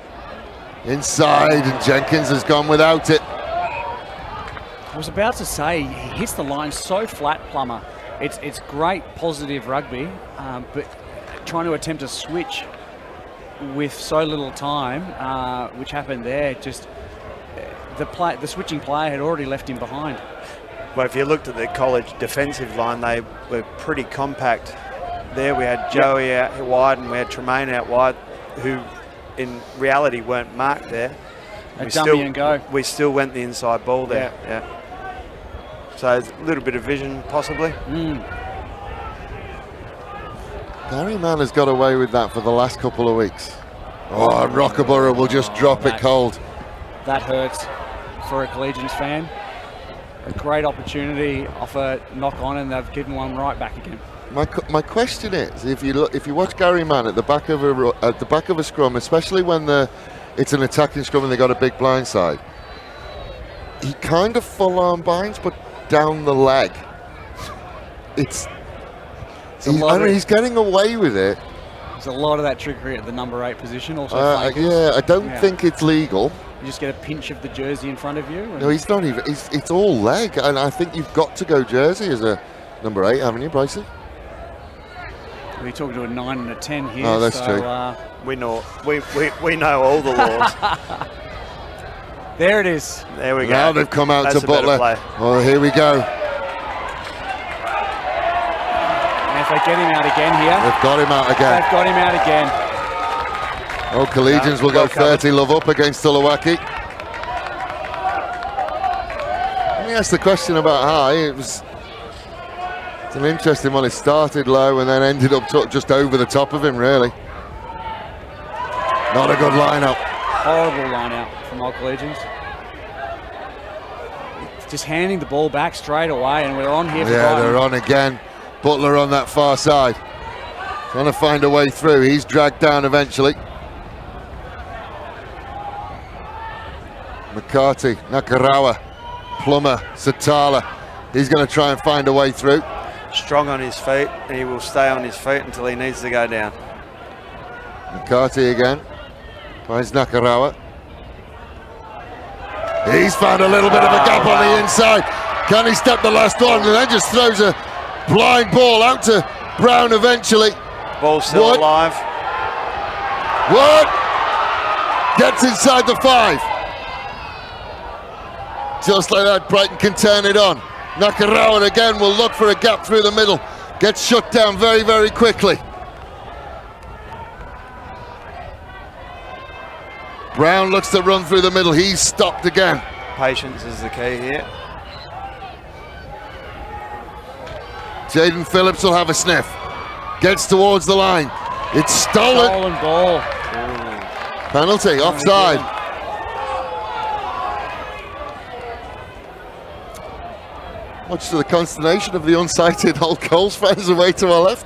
Inside, and Jenkins has gone without it. I was about to say, he hits the line so flat, Plummer. It's great positive rugby, but trying to attempt a switch with so little time, which happened there, just the switching player had already left him behind. Well, if you looked at the college defensive line, they were pretty compact. There we had Joey out wide and we had Tremaine out wide, who in reality weren't marked there. Dummy and go. We still went the inside ball there. Yeah. So a little bit of vision possibly. Gary Mann has got away with that for the last couple of weeks. Oh, Rockaborough will just drop it cold. That hurts for a Collegians fan. A great opportunity off a knock on, and they've given one right back again. My question is, if you watch Gary Mann at the back of a scrum, especially when it's an attacking scrum and they got a big blind side, he kind of full on binds, but down the leg. He's getting away with it. There's a lot of that trickery at the number 8 position. Also, I don't think it's legal. You just get a pinch of the jersey in front of you. No, he's not even. It's all leg, and I think you've got to go jersey as a number 8, haven't you, Bryson? We're talking to a 9 and a 10 here. Oh, that's true. We know all the laws. There it is. There we go. Now they've come out That's to Butler. Oh, here we go. And if they get him out again here. They've got him out again. They've got him out again. Oh, Collegians will go 30 love up against Tulawaki. Let me ask the question about high. It's an interesting one. It started low and then ended up just over the top of him, really. Not a good lineup. Horrible line out from our Collegians. Just handing the ball back straight away, and we're on here for Brighton. They're on again. Butler on that far side. Trying to find a way through. He's dragged down eventually. McCarthy, Nakarawa, Plummer, Satala. He's going to try and find a way through. strong on his feet, and he will stay on his feet until he needs to go down. McCarthy again. Finds Nakarawa. He's found a little bit of a gap on the inside. Can he step the last one? And then just throws a blind ball out to Brown eventually. Ball still alive. Wood gets inside the 5. Just like that, Brighton can turn it on. Nakarawa again will look for a gap through the middle. Gets shut down very, very quickly. Brown looks to run through the middle. He's stopped again. Patience is the key here. Jaden Phillips will have a sniff. Gets towards the line. It's stolen. Stolen ball. Penalty, offside. Much to the consternation of the unsighted Hull Coles fans away to our left.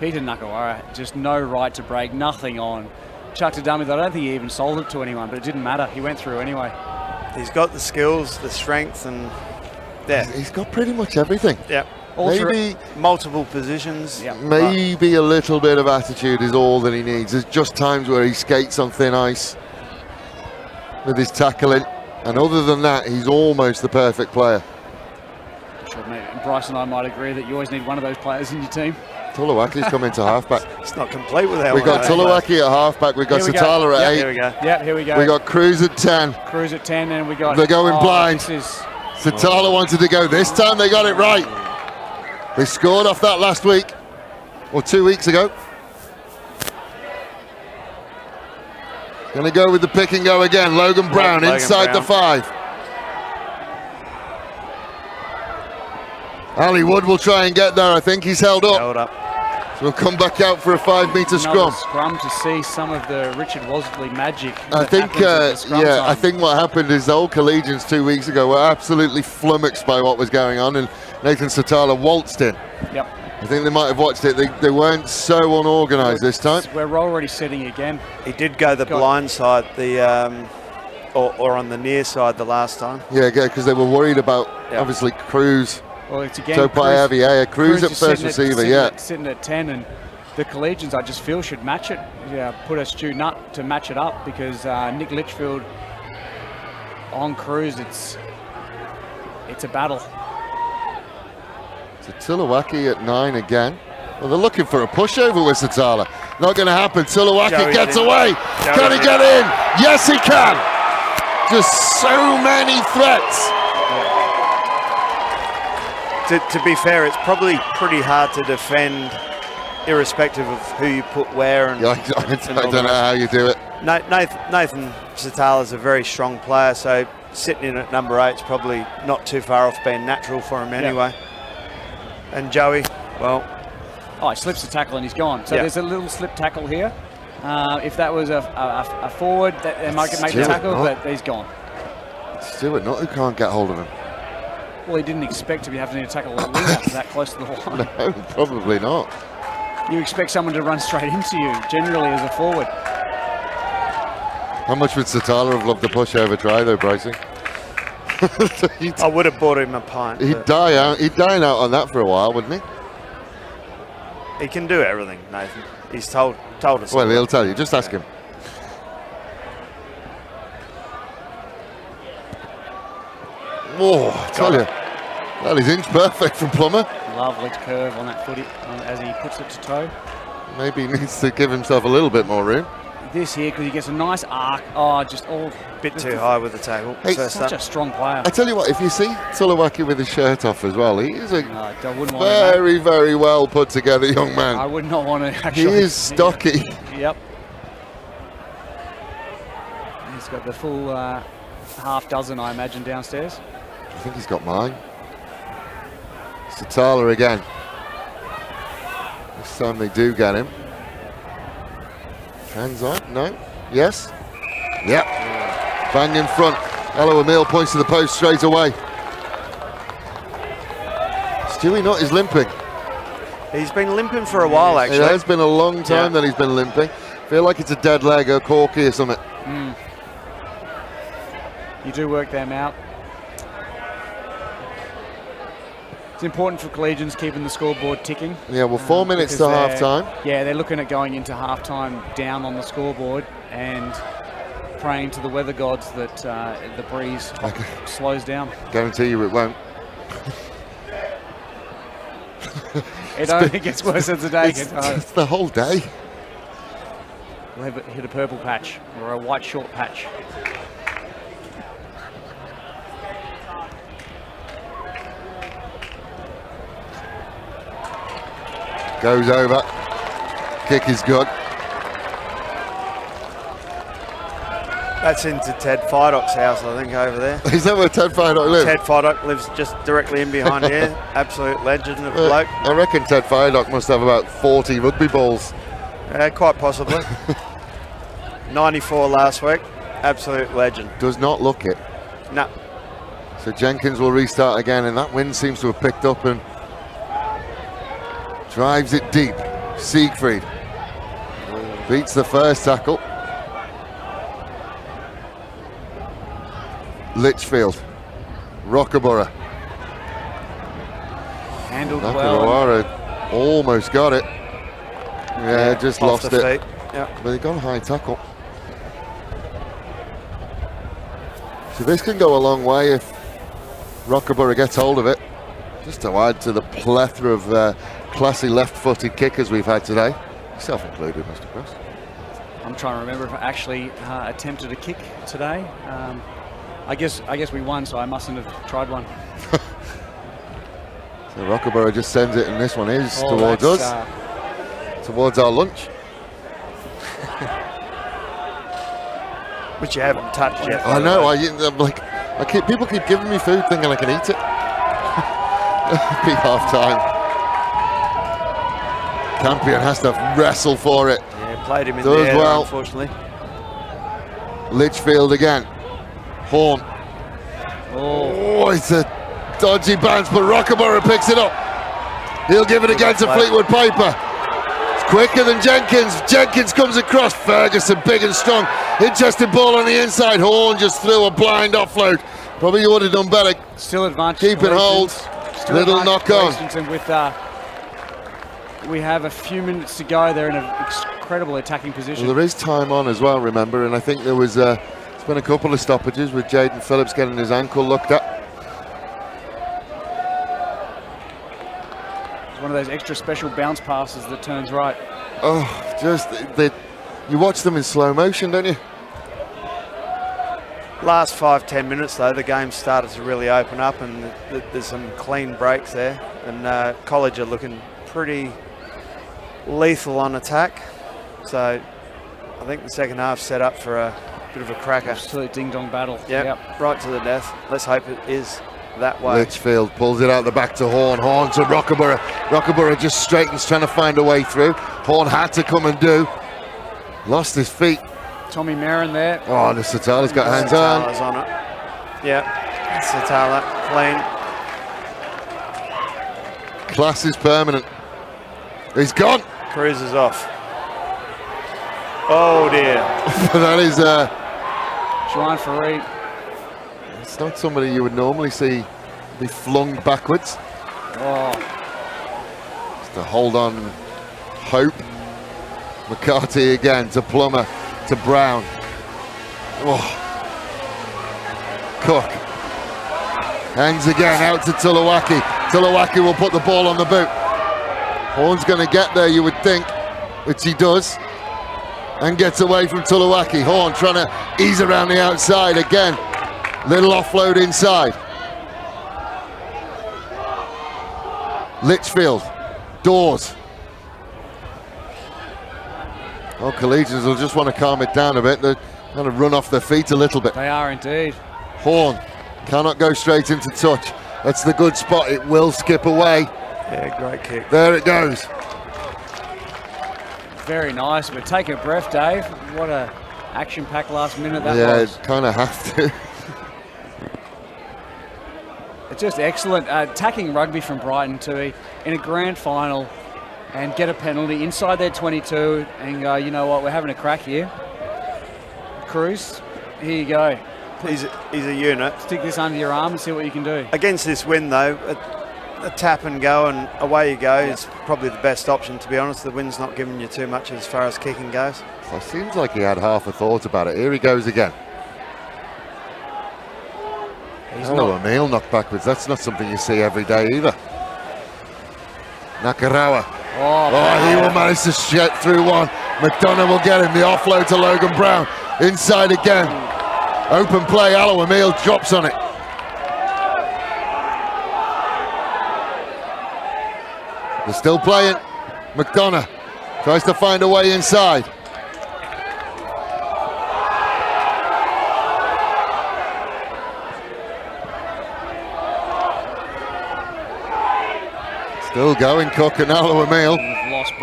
Peter Nakawara, just no right to break, nothing on. Chucked a dummy that I don't think he even sold it to anyone, but it didn't matter. He went through anyway. He's got the skills, the strength, and He's got pretty much everything. Yep. Maybe multiple positions. Yep. Maybe a little bit of attitude is all that he needs. There's just times where he skates on thin ice with his tackling, and other than that, he's almost the perfect player. Sure, mate. Bryce and I might agree that you always need one of those players in your team. Tulawaki's come into halfback. It's not complete without We've got Tulawaki at halfback. We've got Satala at 8. Here we go. Yep, here we go. We got Cruz at 10. Cruz at 10, and we got... They're going blind. This is... Satala wanted to go. This time they got it right. They scored off that last week, or 2 weeks ago. Going to go with the pick and go again. Logan Brown inside the 5. Ali Wood will try and get there. I think he's held up. Held up. So we'll come back out for a 5-meter scrum. Scrum to see some of the Richard Wosley magic. I think, I think what happened is the old Collegians 2 weeks ago were absolutely flummoxed by what was going on, and Nathan Satala waltzed in. Yep. I think they might have watched it. They weren't so unorganised this time. We're already setting again. He did go the blind side, or on the near side the last time. Yeah, because they were worried about obviously Cruz. Well, it's again Cruz at first receiver, sitting at 10, and the Collegians, I just feel, should match it. Yeah, put a Stu Nutt to match it up, because Nick Litchfield on Cruz, it's a battle. So Tulawaki at 9 again. Well, they're looking for a pushover with Satala. Not going to happen. Tulawaki gets away. Can he get in? Yes, he can. Just so many threats. To be fair, it's probably pretty hard to defend, irrespective of who you put where. And, I don't know how you do it. Nathan Satala is a very strong player, so sitting in at number 8 is probably not too far off being natural for him anyway. And Joey, well... Oh, he slips the tackle and he's gone. So there's a little slip tackle here. If that was a forward, they might make the tackle, but he's gone. Stuart Nutt, who can't get hold of him. Well, he didn't expect to be having to tackle a winger that close to the line. No, probably not. You expect someone to run straight into you, generally as a forward. How much would Satala have loved the pushover try, though, Brycey? I would have bought him a pint. He'd die out. He'd dine out on that for a while, wouldn't he? He can do everything, Nathan. He's told us. Well, he'll tell you. Just ask him. Oh, I tell you, that is inch perfect from Plummer. Lovely curve on that footy as he puts it to toe. Maybe he needs to give himself a little bit more room. This here, because he gets a nice arc. Oh, just all... Bit too high with the tackle. Hey, such a strong player. I tell you what, if you see Tulawaki with his shirt off as well, he is a very, very well put together young man. I would not want to actually... He is stocky. Yep. He's got the full half dozen, I imagine, downstairs. I think he's got mine. Satala again. This time they do get him. Hands on? No? Yes? Yep. Bang in front. Elo Emile points to the post straight away. Stewie Nutt is limping. He's been limping for a while, actually. It has been a long time that he's been limping. Feel like it's a dead leg or corky or something. you do work them out. It's important for Collegians keeping the scoreboard ticking. Yeah, well, 4 minutes to half-time. Yeah, they're looking at going into half-time down on the scoreboard and praying to the weather gods that the breeze slows down. Guarantee you it won't. It only gets worse as the day gets on. It's the whole day. We'll hit a purple patch or a white short patch. Goes over. Kick is good. That's into Ted Fidock's house, I think, over there. Is that where Ted Fidock lives? Ted Fidock lives just directly in behind here. Absolute legend of a bloke. I reckon Ted Fidock must have about 40 rugby balls. Quite possibly. 94 last week. Absolute legend. Does not look it. No. So Jenkins will restart again, and that wind seems to have picked up and drives it deep. Siegfried beats the first tackle. Litchfield, Rockaborough. Handled well. Nakawara almost got it. Yeah, just lost it. Feet. Yeah. But they got a high tackle. So this can go a long way if Rockaborough gets hold of it. Just to add to the plethora of classy left-footed kickers we've had today, yourself included, Mr. Cross. I'm trying to remember if I actually attempted a kick today. I guess we won, so I mustn't have tried one. So Rockaborough just sends it, and this one is towards us, towards our lunch. Which you haven't touched yet. I know. I'm like, people keep giving me food, thinking I can eat it. Big half time. Campion has to wrestle for it. Yeah, played him in the air, well. Unfortunately. Litchfield again. Horn. Oh, it's a dodgy bounce, but Rockaborough picks it up. He'll give it again to Fleetwood Piper. It's quicker than Jenkins. Jenkins comes across. Ferguson, big and strong. Interesting ball on the inside. Horn just threw a blind offload. Probably would have done better. Still advantage. Keep it hold. Little knock on. With we have a few minutes to go. They're in an incredible attacking position. Well, there is time on as well, remember, and I think there was it's been a couple of stoppages with Jaden Phillips getting his ankle looked at. It's one of those extra special bounce passes that turns right. Oh, you watch them in slow motion, don't you? Last 5-10 minutes though, the game started to really open up, and there's some clean breaks there, and College are looking pretty lethal on attack. So I think the second half set up for a bit of a cracker. Absolute ding-dong battle. Yep, right to the death. Let's hope it is that way. Litchfield pulls it out the back to Horn. Horn to Rockaborough. Rockaborough just straightens, trying to find a way through. Horn had to come and do. Lost his feet. Tommy Marin there. Oh, the Satala's got hands on. On it. Yeah, Satala, clean. Class is permanent. He's gone. Cruises off. Oh dear. That is Juan Farid. It's not somebody you would normally see be flung backwards. Oh. Just to hold on and hope. McCarthy again to Plummer to Brown. Oh. Cook. Hangs again out to Tulawaki. Tulawaki will put the ball on the boot. Horn's going to get there, you would think, which he does, and gets away from Tulawaki. Horn trying to ease around the outside again. Little offload inside. Litchfield. Dawes. Oh, Collegians will just want to calm it down a bit. They're going to run off their feet a little bit. They are indeed. Horn cannot go straight into touch. That's the good spot. It will skip away. Yeah, great kick. There it goes. Very nice, but take a breath, Dave. What a action-packed last minute that was. Yeah, kind of have to. It's just excellent. Attacking rugby from Brighton to in a grand final and get a penalty inside their 22 and go, you know what, we're having a crack here. Cruz, here you go. He's a unit. Stick this under your arm and see what you can do. Against this wind, though, a tap and go and away you go is probably the best option, to be honest. The wind's not giving you too much as far as kicking goes. So it seems like he had half a thought about it. Here he goes again. Hello, Emil knocked backwards. That's not something you see every day either. Nakarawa. Oh, he will manage to get through one. McDonough will get him. The offload to Logan Brown. Inside again. Open play. Hello, Emil drops on it. They're still playing. McDonough tries to find a way inside. Still going, Cook and Aloha Emil.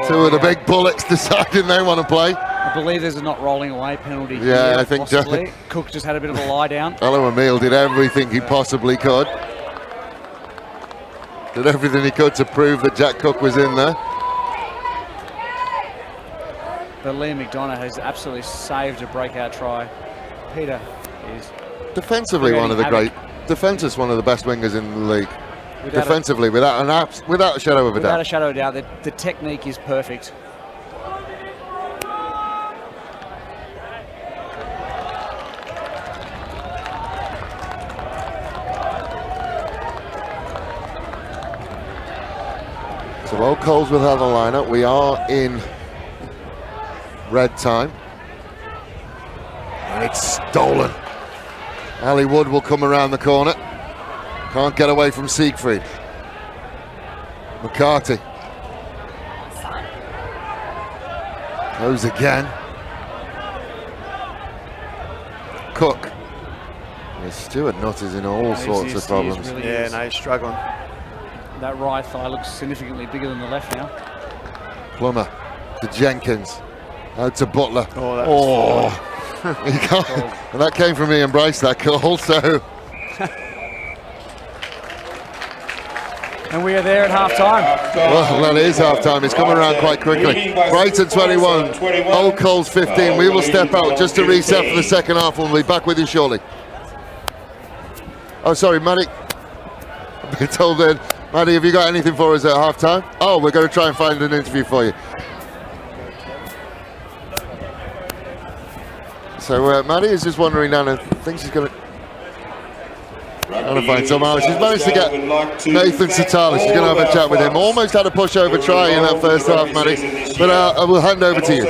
Two of the big bullets deciding they want to play. I believe there's a not rolling away penalty. Yeah, here, I think so. possibly. Cook just had a bit of a lie down. Aloha Emil did everything he possibly could. Did everything he could to prove that Jack Cook was in there. But Liam McDonough has absolutely saved a breakout try. Peter is defensively one of the great. Defensive, one of the best wingers in the league. Defensively, without a shadow of a doubt. Without a shadow of a doubt, the technique is perfect. So Old Coles will have the lineup. We are in red time. And it's stolen. Ali Wood will come around the corner. Can't get away from Siegfried. McCarthy. Goes again. Cook. Yeah, Stuart Nutt is in all sorts of problems. Really he's struggling. That right thigh looks significantly bigger than the left now. Plummer to Jenkins. Out to Butler. He can't. And that came from Ian Bryce, that call, so. And we are there at half-time. Well, that is half-time. It's coming around quite quickly. Brighton 21, Old Coles 15. We will step out just to reset for the second half. We'll be back with you shortly. Oh, sorry, Matty. I've been told then. Matty, have you got anything for us at half-time? Oh, we're going to try and find an interview for you. So Maddie is just wandering down and thinks she's going to find somehow. She's managed to get Nathan Satala. She's going to have a chat with him. Almost had a pushover try in that first half, Maddie. But I will hand over to you.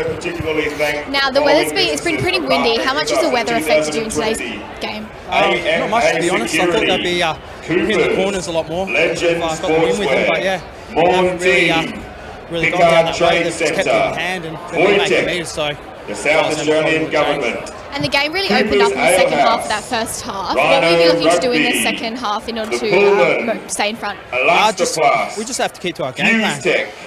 Now, the it's been pretty windy. How much has the weather affected you in today's game? Not much, to be honest. I thought they'd be hitting the corners a lot more if I got the win with them. But yeah, haven't really gone down that way. They've just kept it in hand and they've been making meters. So the South Australian government. And the game really opened up in the second half of that first half. What will you be looking to do in the second half in order to stay in front? We just have to keep to our game plan.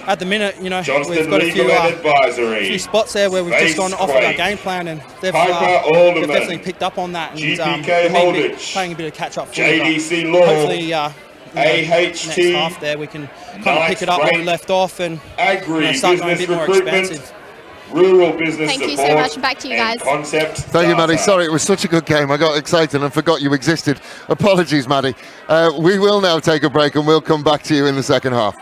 At the minute, we've got a few spots there where we've just gone off of our game plan, and they've definitely picked up on that. And we've been playing a bit of catch-up for hopefully, next half there we can kind of pick it up where we left off and start going a bit more expansive. Rural business. Thank you so much, and back to you guys. Thank you, Maddie. Sorry, it was such a good game. I got excited and forgot you existed. Apologies, Maddie. We will now take a break and we'll come back to you in the second half.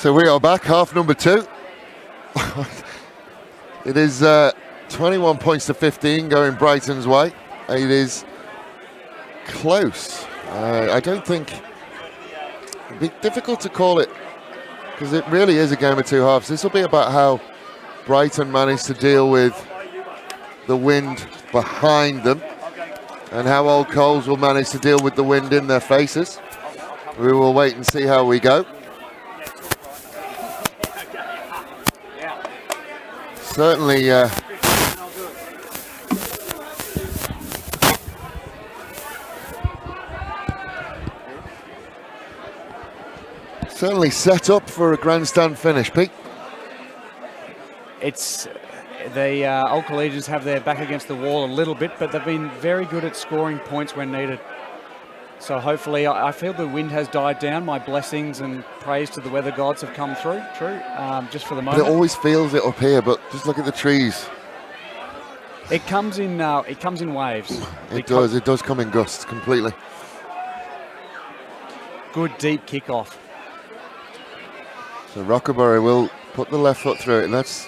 So we are back, half number 2. It is 21 points to 15 going Brighton's way. It is close. I don't think it'd be difficult to call it, because it really is a game of 2 halves. This will be about how Brighton managed to deal with the wind behind them and how Old Coles will manage to deal with the wind in their faces. We will wait and see how we go. Certainly certainly set up for a grandstand finish, Pete. It's the Old Collegians have their back against the wall a little bit, but they've been very good at scoring points when needed. So hopefully, I feel the wind has died down. My blessings and praise to the weather gods have come through. Just for the moment. But it always feels it up here, but just look at the trees. It comes in waves. It does come in gusts completely. Good deep kickoff. So Rockerbury will put the left foot through it, and that's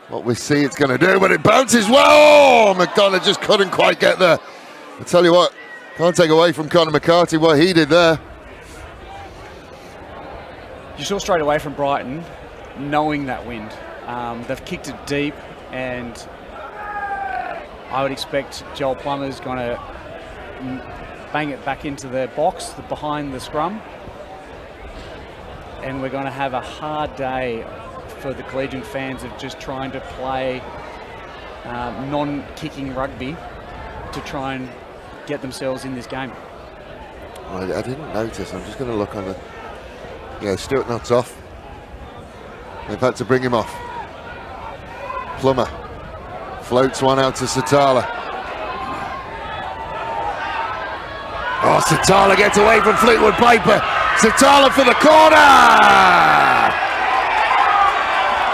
what we see it's going to do, but it bounces well. McDonough just couldn't quite get there. I tell you what, can't take away from Conor McCarthy what he did there. You saw straight away from Brighton, knowing that wind. They've kicked it deep, and I would expect Joel Plummer's going to bang it back into the box behind the scrum. And we're going to have a hard day for the Collegian fans of just trying to play non-kicking rugby to try and get themselves in this game. I didn't notice. I'm just going to look on the... Yeah, Stuart Knott's off. They've had to bring him off. Plummer floats one out to Satala. Oh, Satala gets away from Fleetwood Piper. Satala for the corner!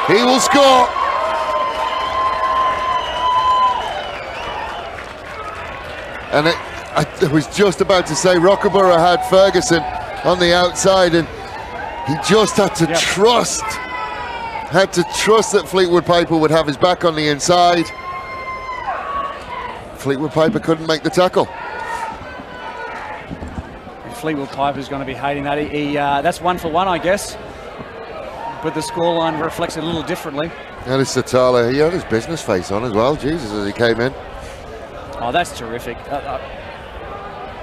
He will score. And I was just about to say Rockerborough had Ferguson on the outside, and he just had to trust that Fleetwood Piper would have his back on the inside. Fleetwood Piper couldn't make the tackle. Fleetwood Piper's going to be hating that. That's 1 for 1, I guess. But the scoreline reflects it a little differently. That is Satala. He had his business face on as well, Jesus, as he came in. Oh, that's terrific.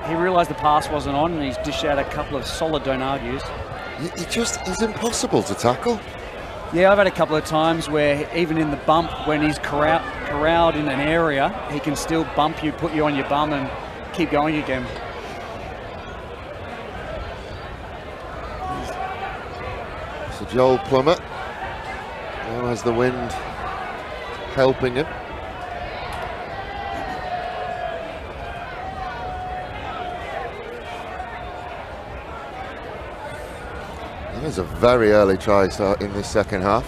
He realised the pass wasn't on, and he's dished out a couple of solid Donagius. He's impossible to tackle. Yeah, I've had a couple of times where even in the bump, when he's corralled in an area, he can still bump you, put you on your bum, and keep going again. So Joel Plummer now has the wind helping him. That is a very early try start in this second half.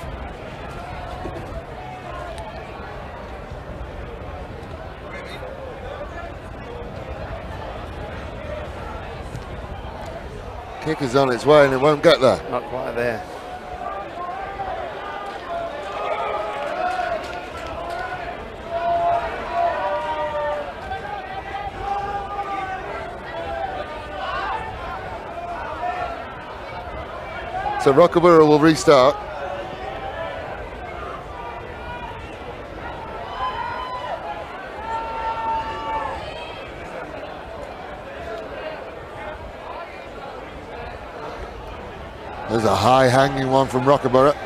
Kick is on its way and it won't get there. Not quite there. So Rockerborough will restart. There's a high hanging one from Rockerborough.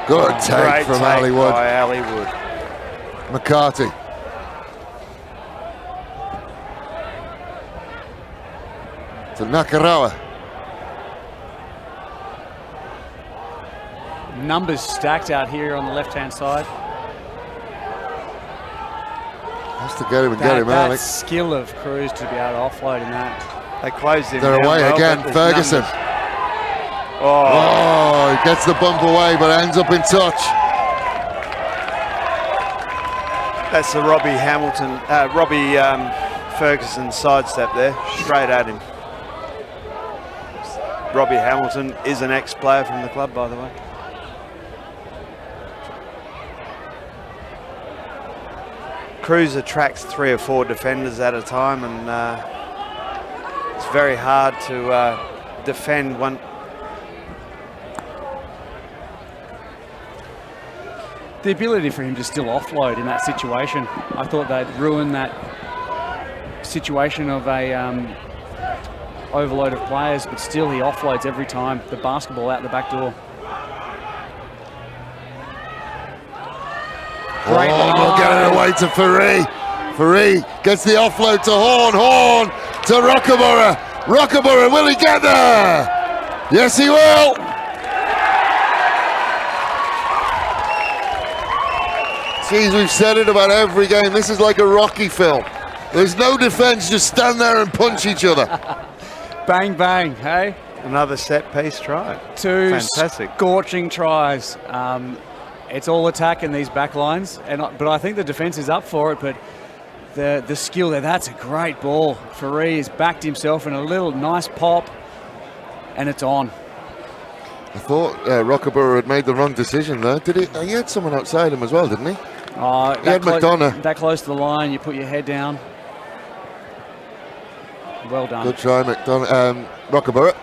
Good take from Ali Wood. By Ali Wood. McCarthy. To Nakarawa. Numbers stacked out here on the left-hand side. Has to get him and get him, That Alex. skill of Cruz to be able to offload in that. They closed him. They're down away well, again. but there's Ferguson. numbers. Oh, he gets the bump away, but ends up in touch. That's the Robbie Ferguson sidestep there, straight at him. Robbie Hamilton is an ex-player from the club, by the way. Cruz attracts 3 or 4 defenders at a time, and it's very hard to defend one. The ability for him to still offload in that situation, I thought they'd ruin that situation of a overload of players, but still he offloads every time. The basketball out the back door. Great we'll get it away to Faree. Faree gets the offload to Horn. Horn to Rockaborough. Rockaborough, will he get there? Yes, he will. Geez, we've said it about every game. This is like a Rocky film. There's no defense, just stand there and punch each other. Bang, bang, hey? Another set-piece try. 2 fantastic, scorching tries. It's all attack in these back lines, but I think the defense is up for it, but the skill there, that's a great ball. Faree has backed himself in a little nice pop, and it's on. I thought Rockaborough had made the wrong decision there. Did he? He had someone outside him as well, didn't he? He had McDonough. That close to the line, you put your head down. Well done. Good try, McDonough. Rockaborough.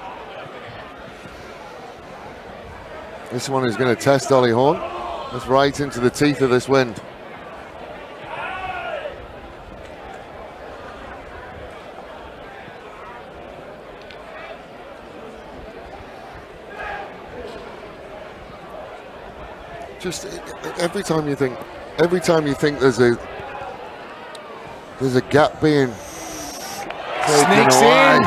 This one is going to test Ollie Horn. That's right into the teeth of this wind. Just every time you think there's a gap being sneaks away. in.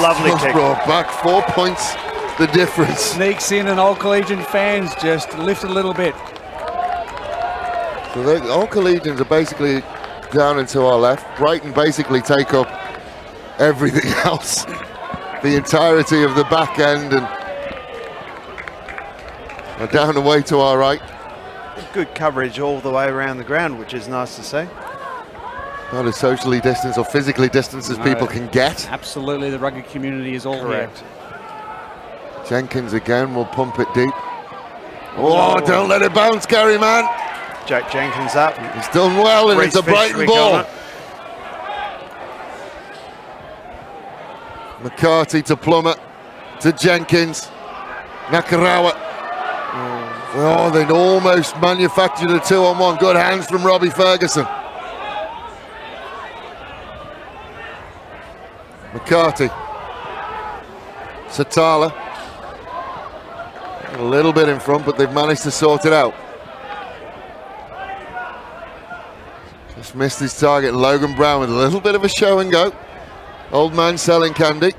Lovely kick. Brought back 4 points. The difference. Sneaks in, and Old Collegian fans just lift a little bit. So the Old Collegians are basically down and to our left. Brighton basically take up everything else. The entirety of the back end, and are down and away to our right. Good coverage all the way around the ground, which is nice to see. Not as socially distanced or physically distanced as people can get. Absolutely, the rugby community is all correct. here. Jenkins again will pump it deep. Oh, don't let it bounce, Gary, man. Jack Jenkins up. He's done well, and it's a Brighton ball. McCarthy to Plummer, to Jenkins. Nakarawa. Oh, they'd almost manufactured a 2-on-1. Good hands from Robbie Ferguson. McCarthy. Satala. A little bit in front, but they've managed to sort it out. Just missed his target. Logan Brown with a little bit of a show and go. Old man selling candy.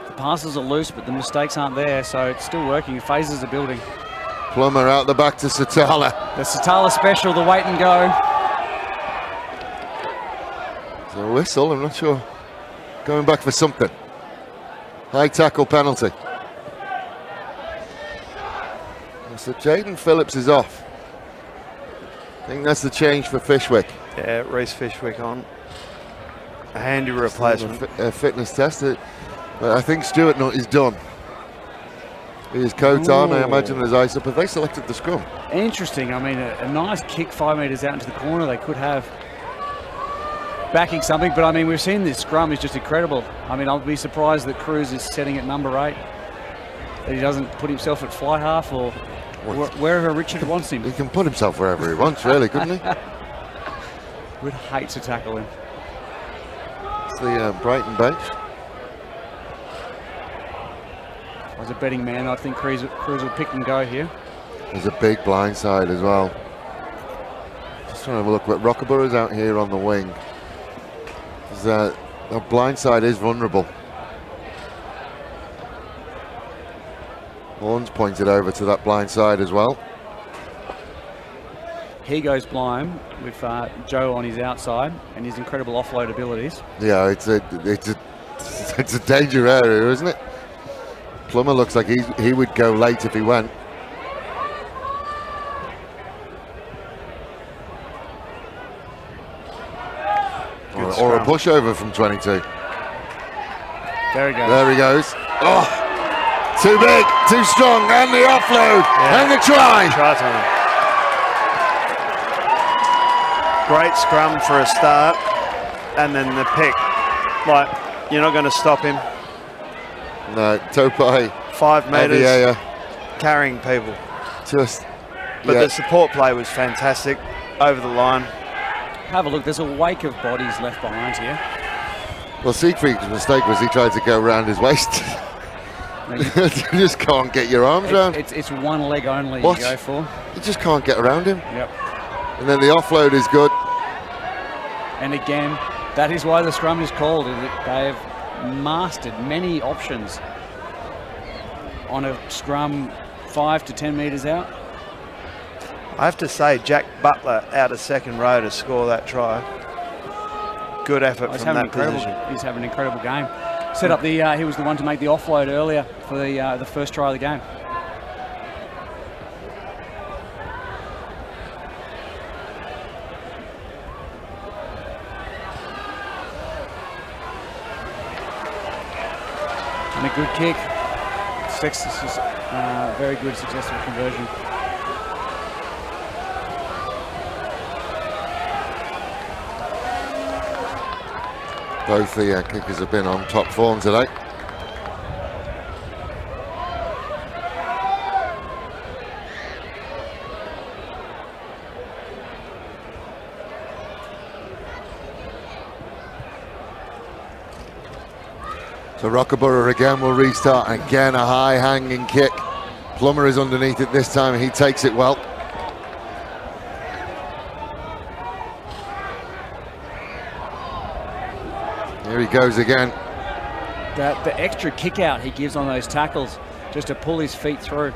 The passes are loose, but the mistakes aren't there, so it's still working. Phases are building. Plummer out the back to Satala. The Satala special, the wait and go. So a whistle, I'm not sure. Going back for something. High tackle penalty. So Jaden Phillips is off. I think that's the change for Fishwick. Yeah, Reece Fishwick on. A handy replacement. A fitness test. But I think Stewart is done. His coat on, I imagine there's ice up. Have they selected the scrum? Interesting. I mean, a nice kick 5 metres out into the corner. They could have backing something, but I mean, we've seen this scrum is just incredible. I mean, I'll be surprised that Cruz is setting at number 8. That he doesn't put himself at fly half or wherever Richard wants him. He can put himself wherever he wants, really, couldn't he? Would hate to tackle him. It's the Brighton bench. As a betting man, I think Cruz will pick and go here. There's a big blind side as well. Just trying to have a look. Rockaborough is out here on the wing. The blind side is vulnerable. Horn's pointed over to that blind side as well. He goes blind with Joe on his outside and his incredible offload abilities. Yeah, it's a danger area, isn't it? Plummer looks like he would go late if he went. Or a pushover from 22. There he goes. There he goes. Oh, too big, too strong, and the offload, and the try. Try time. Great scrum for a start, and then the pick. Like, you're not going to stop him. No, Topai. 5 metres, carrying people. But the support play was fantastic, over the line. Have a look, there's a wake of bodies left behind here. Well, Siegfried's mistake was he tried to go around his waist. You just can't get your arms around. It's one leg only What? you go for. You just can't get around him. Yep. And then the offload is good. And again, that is why the scrum is called. They have mastered many options on a scrum 5 to 10 metres out. I have to say, Jack Butler out of second row to score that try. Good effort from that position. He's having an incredible game. Set up the. He was the one to make the offload earlier for the first try of the game. And a good kick. Very good, successful conversion. Both the kickers have been on top form today. So Rockaborough again will restart. Again, a high hanging kick. Plummer is underneath it this time. He takes it well. Here he goes again. The extra kick out he gives on those tackles just to pull his feet through.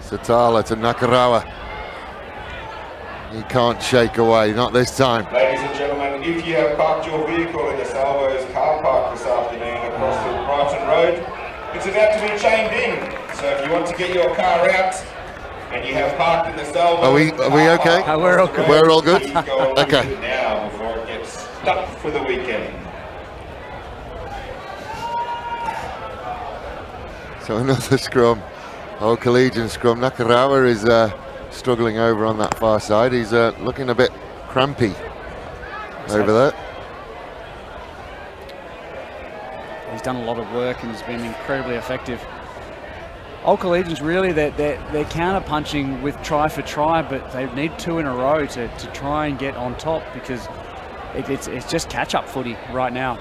Satala to Nakarawa. He can't shake away, not this time. Ladies and gentlemen, if you have parked your vehicle in the Salvo's car park this afternoon across the Brighton Road, it's about to be chained in. So if you want to get your car out and you have parked in the Salvo's Are we okay? We're all good. We're all good? Please go along Okay. with it now before it gets stuck for the weekend. So another scrum. Oh, Collegian scrum. Nakarawa is struggling over on that far side. He's looking a bit crampy over there. He's done a lot of work and has been incredibly effective. Old Collegians really, they're counter punching with try for try, but they need 2 in a row to try and get on top because it's just catch up footy right now.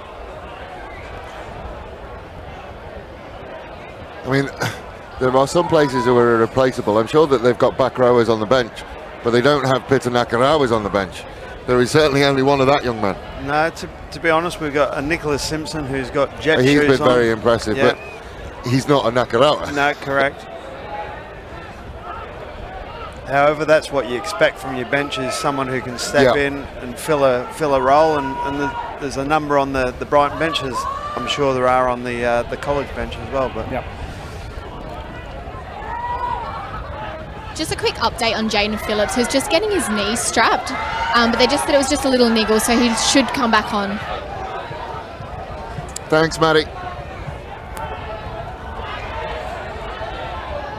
I mean, there are some places who are irreplaceable. I'm sure that they've got back rowers on the bench, but they don't have Peter Nakarawas on the bench. There is certainly only one of that young man. No, to be honest, we've got a Nicholas Simpson who's got jet shoes on. He's been very impressive, Yeah. but he's not a Nakarawa. No, correct. However, that's what you expect from your bench, is someone who can step in and fill a role, and there's a number on the Brighton benches. I'm sure there are on the college bench as well. But Just a quick update on Jaden Phillips, who's just getting his knees strapped, but they just said it was just a little niggle, so he should come back on. Thanks, Matty.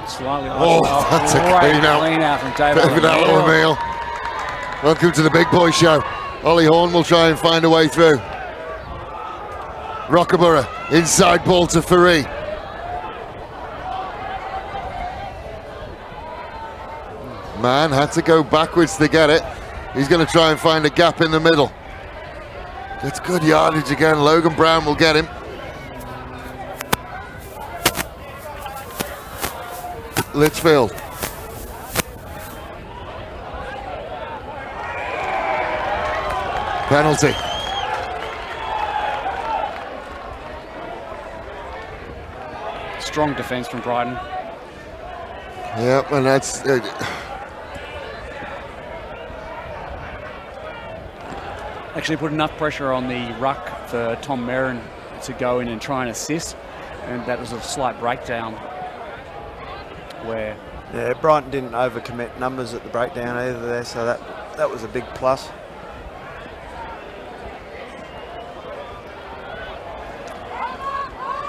Slightly. That's a clean out from David O'Neill. Welcome to the Big Boy Show. Ollie Horn will try and find a way through. Rockaborough, inside ball to Faree. Man had to go backwards to get it. He's going to try and find a gap in the middle. It's good yardage again. Logan Brown will get him. Litchfield. Penalty. Strong defence from Brighton. Yep, and that's actually put enough pressure on the ruck for Tom Merrin to go in and try and assist, and that was a slight breakdown where Brighton didn't overcommit numbers at the breakdown either there, so that was a big plus.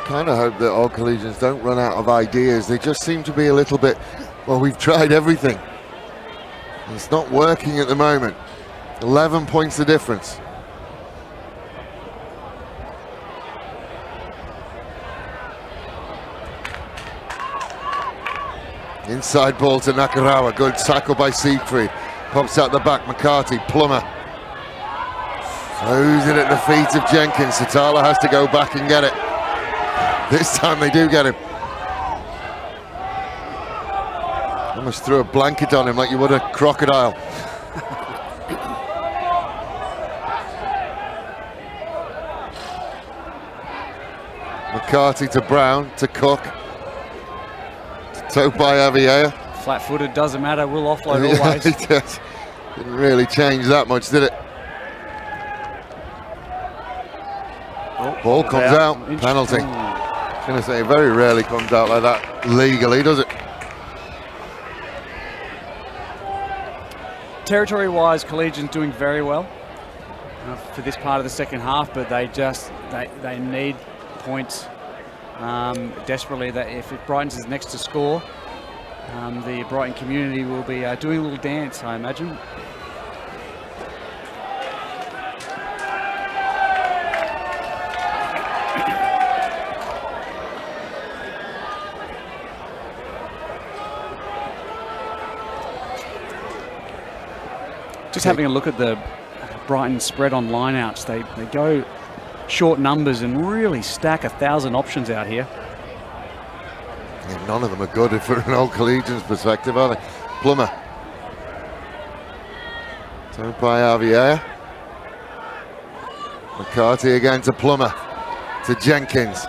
kind of hope that all Collegians don't run out of ideas. They just seem to be a little bit, well, we've tried everything. It's not working at the moment. 11 points the difference. Inside ball to Nakarawa. Good tackle by Siegfried. Pops out the back. McCarthy. Plummer. Throws it at the feet of Jenkins. Satala has to go back and get it. This time they do get him. Almost threw a blanket on him like you would a crocodile. McCarthy to Brown, to Cook. To by Avier. Flat-footed, doesn't matter, we'll offload always. Didn't really change that much, did it? Ball comes out, penalty. I was going to say, very rarely comes out like that legally, does it? Territory-wise, Collegians doing very well for this part of the second half, but they need points desperately. That if Brighton's is next to score, the Brighton community will be doing a little dance, I imagine. Just having a look at the Brighton spread on lineouts, they go short numbers and really stack 1,000 options out here. Yeah, none of them are good from an old Collegians perspective, are they? Plummer. Turned by Avier. McCarthy again to Plummer. To Jenkins.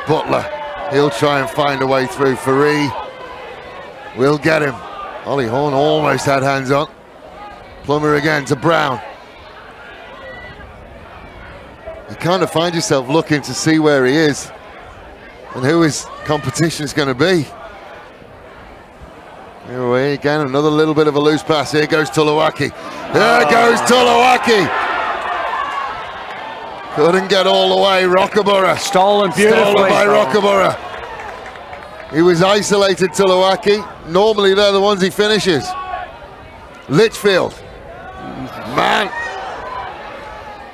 Butler. He'll try and find a way through. Faree will get him. Ollie Horn almost had hands on. Plummer again to Brown. You kind of find yourself looking to see where he is and who his competition is going to be. Anyway, again, another little bit of a loose pass. Here goes Tuluaki. There goes Tuluaki. Couldn't get all the way. Rockaborough. Stolen beautifully. Stolen by Rockaborough. He was isolated, Tuluaki. Normally they're the ones he finishes. Litchfield. Man.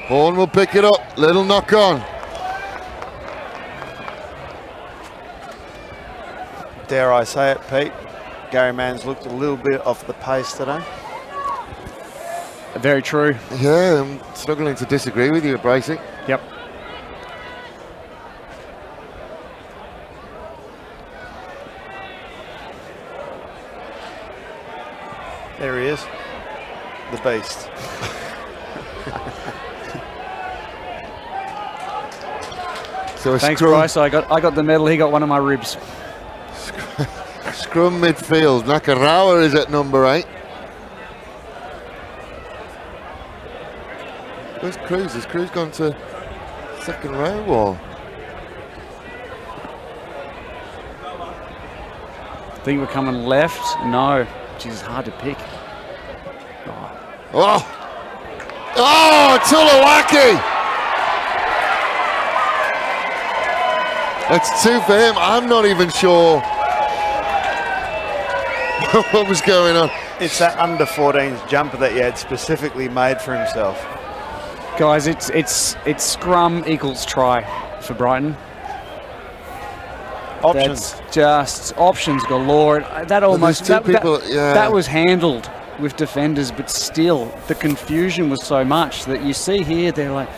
Horn will pick it up. Little knock on. Dare I say it, Pete? Gary Mann's looked a little bit off the pace today. Very true. Yeah, I'm struggling to disagree with you, Bracey. Yep. There he is. The beast. So thanks, Bryce. I got the medal. He got one of my ribs. Scrum midfield. Nakarawa is at number 8. Where's Cruz? Has Cruz gone to second row or? I think we're coming left. No, which is hard to pick. Oh, Tuluaki! That's 2 for him. I'm not even sure what was going on. It's that under 14s jumper that he had specifically made for himself. Guys, it's scrum equals try for Brighton. Options. That's just options galore. That almost that was handled with defenders, but still the confusion was so much that you see here they're like,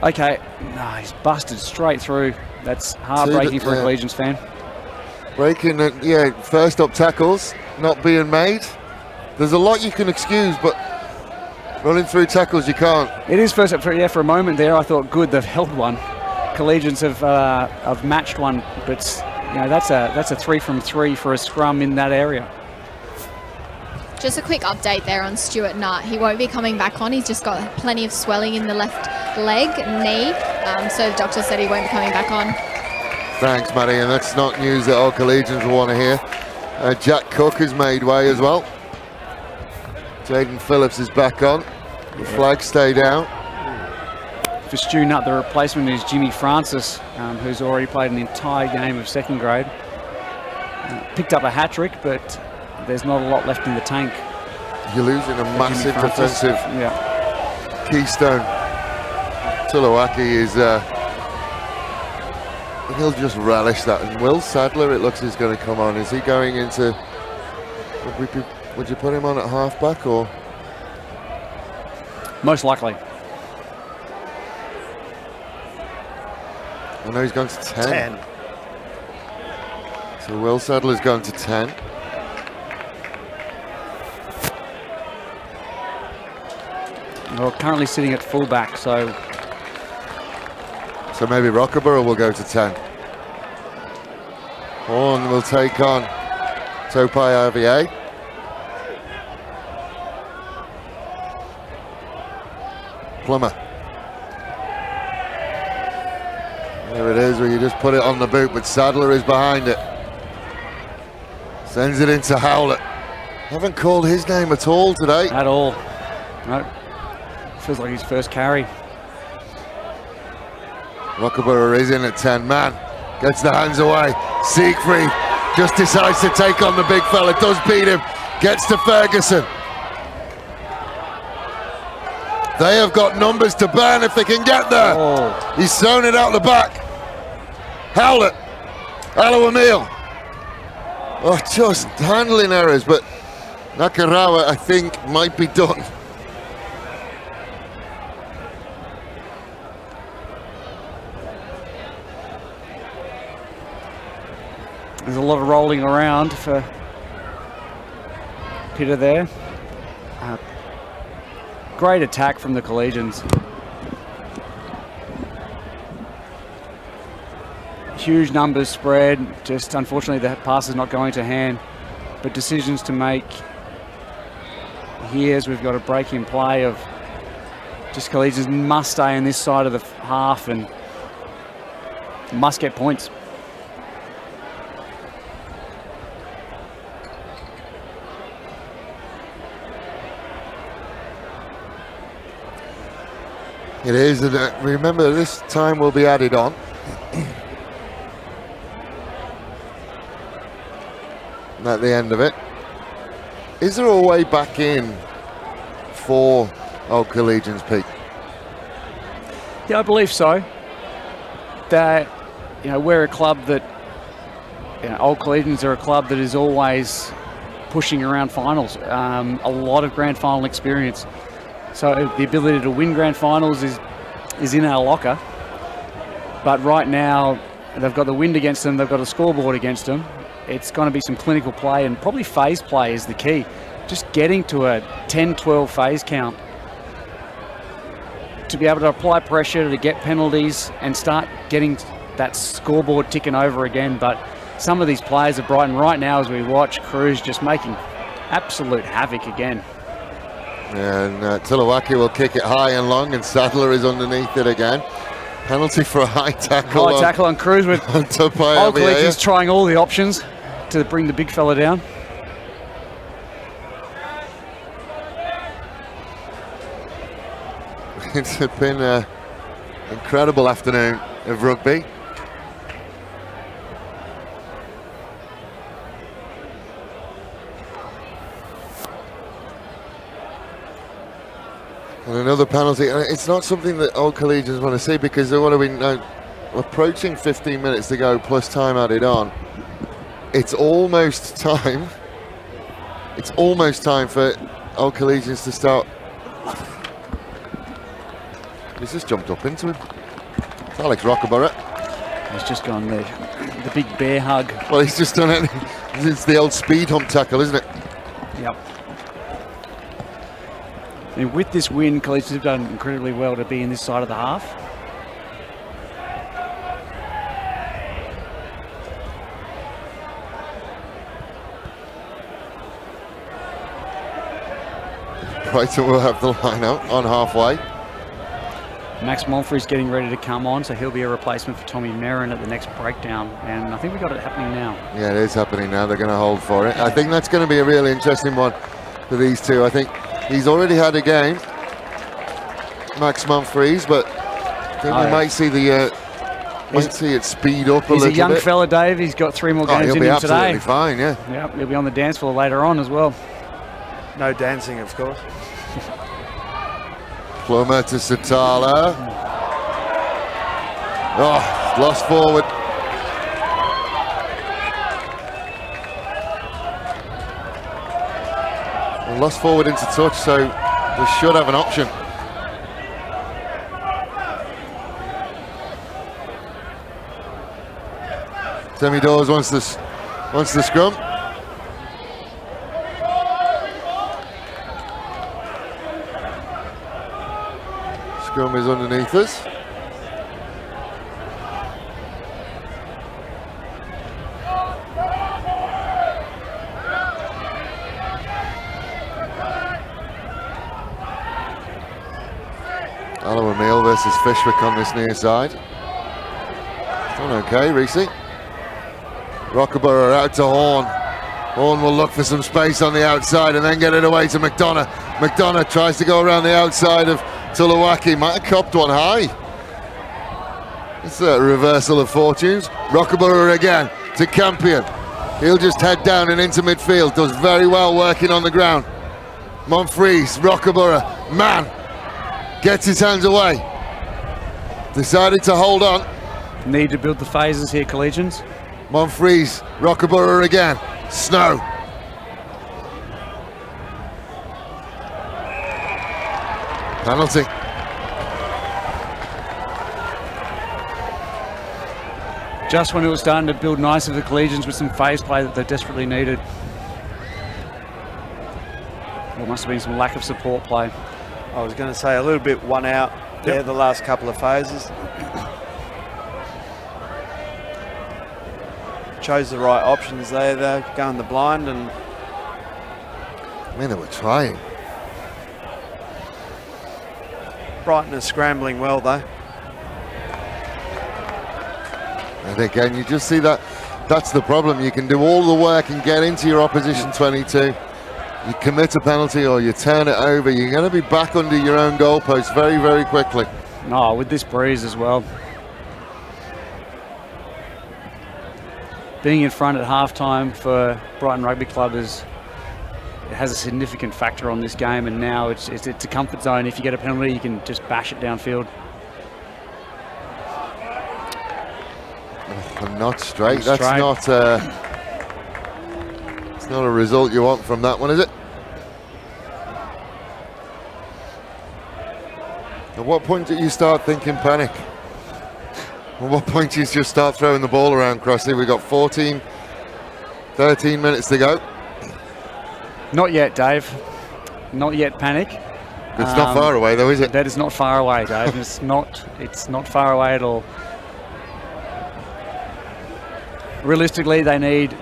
okay, no, he's busted straight through. That's heartbreaking for a Collegians fan. Breaking, first up tackles not being made. There's a lot you can excuse, but running through tackles you can't. It is first up for a moment there. I thought, good, they've held one. Collegians have matched one, but that's a 3 from 3 for a scrum in that area. Just a quick update there on Stuart Nutt. He won't be coming back on. He's just got plenty of swelling in the left leg, knee. So the doctor said he won't be coming back on. Thanks, Matty, and that's not news that all Collegians will want to hear. Jack Cook has made way as well. Jaden Phillips is back on. The flag stay down. for Stu Nutt, the replacement is Jimmy Francis, who's already played an entire game of second grade. Picked up a hat-trick, but there's not a lot left in the tank. You're losing a massive defensive keystone. Tulawaki is, he'll just relish that. And Will Sadler, it looks, is going to come on. Is he going into, would you put him on at halfback or? Most likely. I know he's going to 10. So Will Sadler's going to 10. Well, currently sitting at fullback, so maybe Rockaborough will go to 10. Horn will take on Topai IVA. Plummer. There it is, where you just put it on the boot, but Sadler is behind it. Sends it into Howlett. Haven't called his name at all today. At all. No. Feels like his first carry. Rockaborough is in at 10 man. Gets the hands away. Siegfried just decides to take on the big fella. Does beat him. Gets to Ferguson. They have got numbers to burn if they can get there. Oh. He's thrown it out the back. Howlett. Alawamil. Oh, just handling errors, but Nakarawa, I think, might be done. There's a lot of rolling around for Pitter there. Great attack from the Collegians. Huge numbers spread, just unfortunately the pass is not going to hand, but decisions to make here as we've got a break in play of just Collegians must stay on this side of the half and must get points. It is, and remember this time will be added on. At the end of it. Is there a way back in for Old Collegians, Pete? Yeah, I believe so. That, you know, we're a club that, you know, Old Collegians are a club that is always pushing around finals. A lot of grand final experience. So the ability to win grand finals is in our locker. But right now, they've got the wind against them, they've got a scoreboard against them. It's going to be some clinical play, and probably phase play is the key. Just getting to a 10-12 phase count to be able to apply pressure, to get penalties and start getting that scoreboard ticking over again. But some of these players at Brighton right now, as we watch, Cruz just making absolute havoc again. And Tulawaki will kick it high and long, and Sadler is underneath it again. Penalty for a high tackle. High tackle on Cruz with Old Collegians trying all the options to bring the big fella down. It's been an incredible afternoon of rugby. And another penalty. It's not something that Old Collegians want to see, because they want to be approaching 15 minutes to go plus time added on. It's almost time. It's almost time for Old Collegians to start. He's just jumped up into him. It's Alex Rockaborough. He's just gone the big bear hug. Well, he's just done it. It's the old speed hump tackle, isn't it? Yep. And with this win, Collegians have done incredibly well to be in this side of the half. Brighton will have the line out on halfway. Max Monfrey's getting ready to come on, so he'll be a replacement for Tommy Merrin at the next breakdown. And I think we've got it happening now. Yeah, it is happening now. They're going to hold for it. I think that's going to be a really interesting one for these two. I think he's already had a game, Max Monfrey's, but think we might see the it speed up a little bit. He's a young fella, Dave. He's got 3 more games in him today. He'll be absolutely fine, yeah. Yep, he'll be on the dance floor later on as well. No dancing, of course. Plummer to Satala. Oh, lost forward. Well, lost forward into touch, so they should have an option. Semi Dawes wants the scrum. Scrum is underneath us. Meal versus Fishwick on this near side. Done okay, Reese. Rockerborough out to Horn. Horn will look for some space on the outside and then get it away to McDonough. McDonough tries to go around the outside of Tulawaki. Might have copped one high. It's a reversal of fortunes. Rockerborough again to Campion. He'll just head down and into midfield. Does very well working on the ground. Monfries, Rockerborough, man. Gets his hands away. Decided to hold on. Need to build the phases here, Collegians. Monfries, Rockerborough again. Snow. Penalty. Just when it was starting to build nice for the Collegians with some phase play that they desperately needed. There must have been some lack of support play. I was going to say a little bit one out there, the last couple of phases. Chose the right options there, though, going the blind, and I mean, they were trying. Brighton is scrambling well, though. And again, you just see that that's the problem. You can do all the work and get into your opposition 22. You commit a penalty or you turn it over, you're going to be back under your own goalpost very, very quickly. No, with this breeze as well. Being in front at halftime for Brighton Rugby Club has a significant factor on this game, and now it's a comfort zone. If you get a penalty, you can just bash it downfield. Oh, not straight. That's not it's not a result you want from that one, is it? At what point do you start thinking panic? At what point do you just start throwing the ball around, Crossy? We've got 13 minutes to go. Not yet, Dave. Not yet panic. It's not far away though, is it? That is not far away, Dave. It's not far away at all. Realistically, they need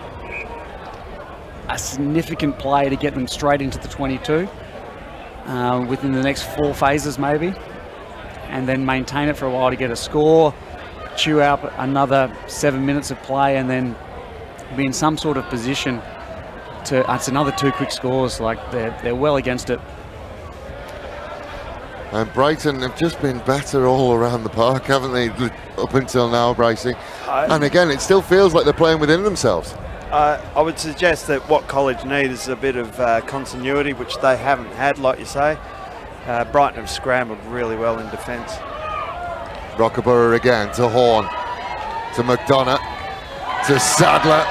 a significant play to get them straight into the 22 within the next 4 phases maybe, and then maintain it for a while to get a score, chew out another 7 minutes of play, and then be in some sort of position to, it's another 2 quick scores. Like they're well against it. And Brighton have just been better all around the park, haven't they, up until now, Bracey? And again, it still feels like they're playing within themselves. I would suggest that what College need is a bit of continuity, which they haven't had, like you say. Brighton have scrambled really well in defence. Rockerborough again to Horn, to McDonough, to Sadler,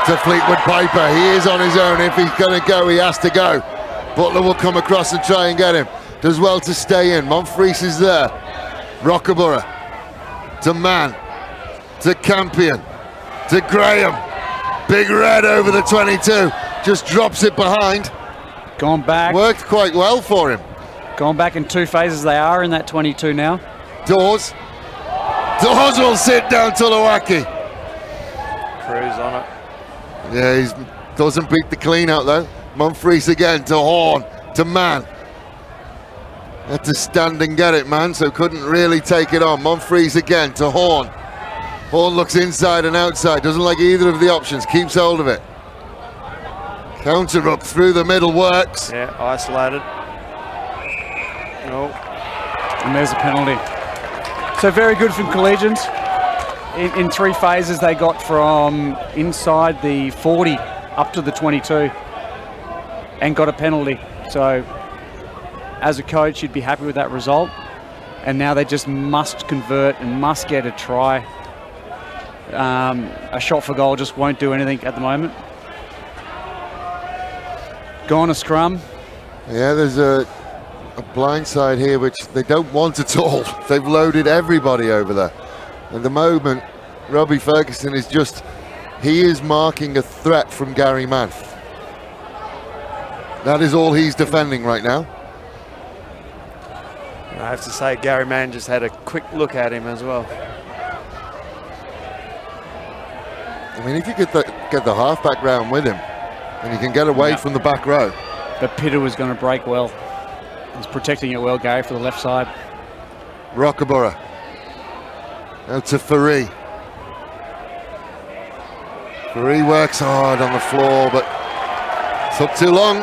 to Fleetwood Piper. He is on his own. If he's going to go, he has to go. Butler will come across and try and get him. Does well to stay in. Monfries is there. Rockerborough to Mann, to Campion, to Graham. Big Red over the 22. Just drops it behind. Gone back. Worked quite well for him. Gone back in 2 phases. They are in that 22 now. Dawes will sit down Tulawaki. Cruise on it. Yeah, he doesn't beat the clean out though. Monfries again to Horn, to Mann. Had to stand and get it, man, so couldn't really take it on. Monfries again to Horn. Horn looks inside and outside, doesn't like either of the options, keeps hold of it. Counter up through the middle works. Yeah, isolated. No. And there's a penalty. So very good from Collegians. In 3 phases, they got from inside the 40 up to the 22 and got a penalty. So as a coach, you'd be happy with that result. And now they just must convert and must get a try. A shot for goal just won't do anything at the moment. Gone a scrum. Yeah, there's a blind side here which they don't want at all. They've loaded everybody over there. At the moment, Robbie Ferguson is just, he is marking a threat from Gary Mann. That is all he's defending right now. I have to say, Gary Mann just had a quick look at him as well. I mean, if you get the halfback round with him, and you can get away from the back row. But Pitter was going to break well. He's protecting it well, Gary, for the left side. Rockaborough. Out to Faree. Faree works hard on the floor, but took too long.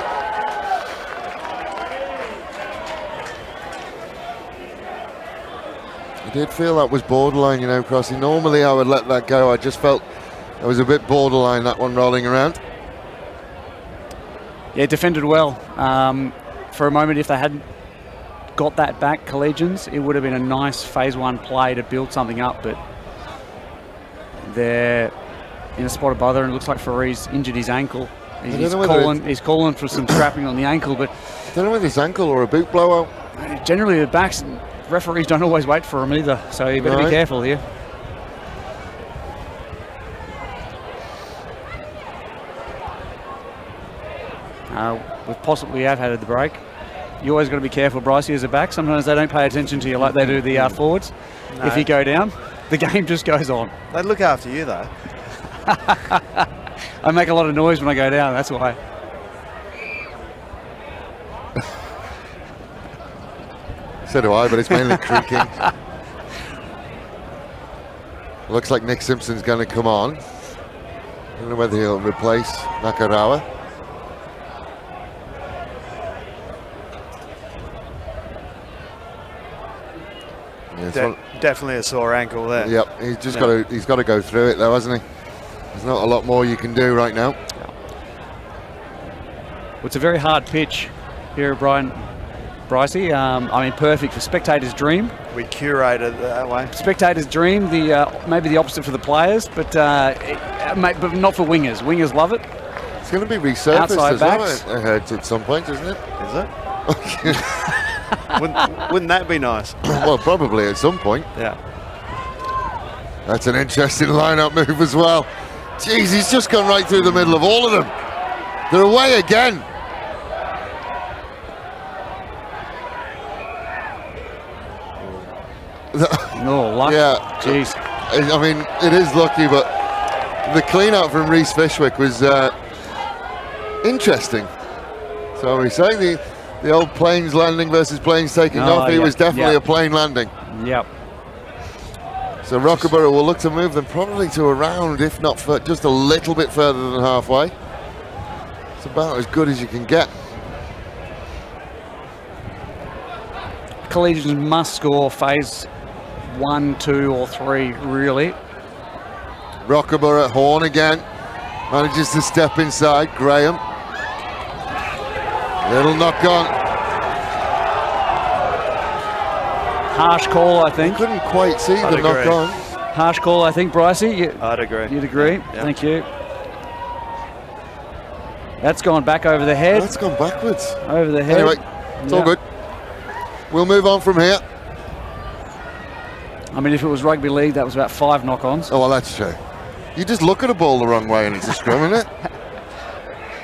I did feel that was borderline, you know, Crossy. Normally I would let that go. I just felt it was a bit borderline, that one rolling around. Yeah, defended well. For a moment, if they hadn't got that back, Collegians, it would have been a nice phase 1 play to build something up, but they're in a spot of bother, and it looks like Faree's injured his ankle. He's calling for some strapping on the ankle, but I don't know whether it's ankle or a boot blowout. Generally, the backs, referees don't always wait for him either, so you better be careful here. We have had the break. You always got to be careful, Brycey, as a back. Sometimes they don't pay attention to you like they do the forwards. No. If you go down, the game just goes on. They look after you, though. I make a lot of noise when I go down, that's why. So do I, but it's mainly creaking. Looks like Nick Simpson's going to come on. I don't know whether he'll replace Nakarawa. Definitely a sore ankle there. Yep, he's got to go through it though, hasn't he? There's not a lot more you can do right now. Well, it's a very hard pitch here at Brighton, Brycey. I mean, perfect for spectators' dream. We curated it that way. Spectators' dream. Maybe the opposite for the players, but not for wingers. Wingers love it. It's going to be resurfaced outside as backs. well, I heard, at some point, isn't it? Is it? Wouldn't that be nice? Well, probably at some point. Yeah. That's an interesting lineup move as well. Jeez, he's just gone right through the middle of all of them. They're away again. No luck. Yeah. Jeez. I mean, it is lucky, but the clean out from Reece Fishwick was interesting. So we say the old planes landing versus planes taking off. It was definitely a plane landing. Yep. So Rockaborough will look to move them probably to around, if not for just a little bit further than halfway. It's about as good as you can get. Collegians must score phase 1, 2 or 3, really. Rockaborough, Horn again. Manages to step inside. Graham. Little knock on. Harsh call, I think. Couldn't quite see the knock on. Harsh call, I think, Brycey. I'd agree. You'd agree? Yeah. Thank you. That's gone back over the head. That's gone backwards. Over the head. Anyway, it's all good. We'll move on from here. I mean, if it was rugby league, that was about 5 knock-ons. Oh, well, that's true. You just look at a ball the wrong way and it's a scrum, isn't it?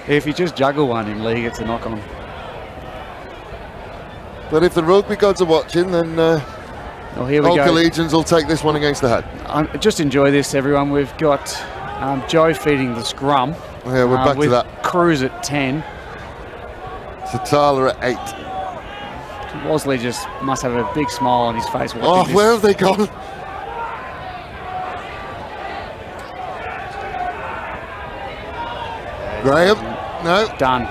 If you just juggle one in league, it's a knock-on. But if the rugby gods are watching, then here we go. Collegians will take this one against the head. Just enjoy this, everyone. We've got Joe feeding the scrum. Yeah, we're back to that. Cruz at 10. Satala at 8. Wosley just must have a big smile on his face. Oh, where have they gone? Graham? No. Done.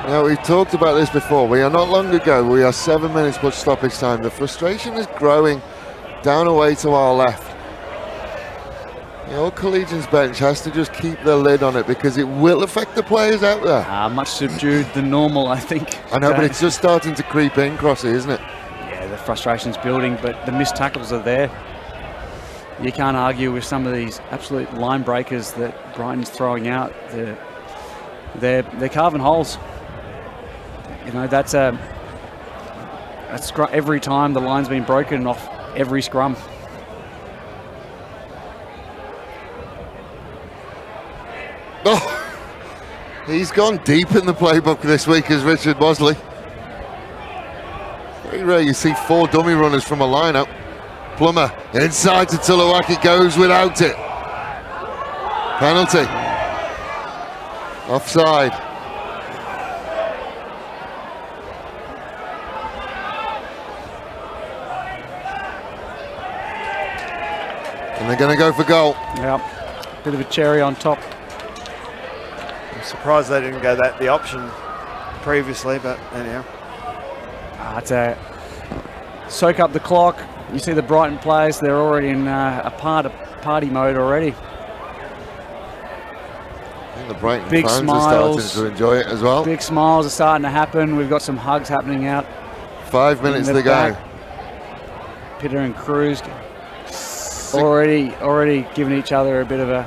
Now, we've talked about this before. We are not long ago. We are 7 minutes plus stoppage time. The frustration is growing down away to our left. The old Collegians bench has to just keep their lid on it because it will affect the players out there. Much subdued than normal, I think. I know, but it's just starting to creep in, Crossy, isn't it? Yeah, the frustration's building, but the missed tackles are there. You can't argue with some of these absolute line breakers that Brighton's throwing out. They're carving holes. You know, that's every time the line's been broken off every scrum. Oh, he's gone deep in the playbook this week as Richard Mosley. Very rare you see 4 dummy runners from a lineup. Plummer inside to Tulawaki, goes without it. Penalty. Offside. And they're going to go for goal. Yep, bit of a cherry on top. I'm surprised they didn't go the option previously, but anyhow. It's a soak up the clock. You see the Brighton players, they're already in a party mode already. I think the Brighton big fans smiles, are starting to enjoy it as well. Big smiles are starting to happen. We've got some hugs happening out. 5 minutes to go. Pitter and Cruz already giving each other a bit of a,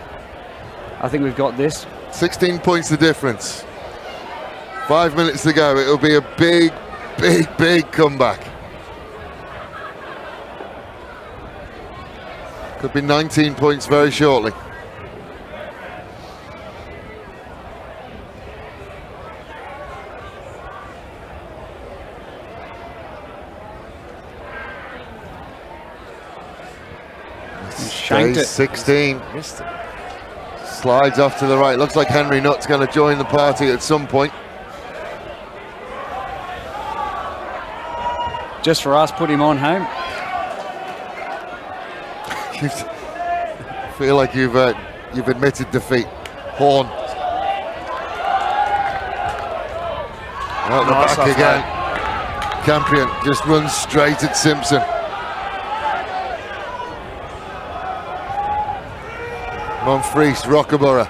I think we've got this. 16 points the difference. 5 minutes to go. It'll be a big, big, big comeback. Could be 19 points very shortly. Shanked it. 16. Slides off to the right. Looks like Henry Nutt's going to join the party at some point. Just for us, put him on home. I feel like you've admitted defeat. Horn. Out the Nice back again. Campion just runs straight at Simpson. Monfries, Rockaborough.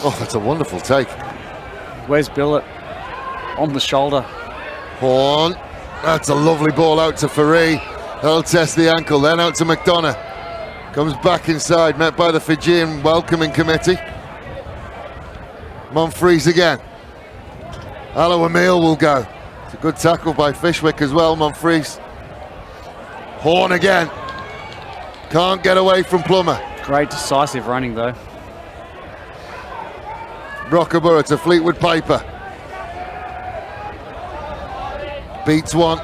Oh, that's a wonderful take. Where's Billett? On the shoulder. Horn. That's a lovely ball out to Faree. That'll test the ankle. Then out to McDonough. Comes back inside, met by the Fijian welcoming committee. Monfries again. Alloa will go. It's a good tackle by Fishwick as well, Monfries. Horn again. Can't get away from Plummer. Great decisive running though. Rockaborough to Fleetwood Piper. Beats one.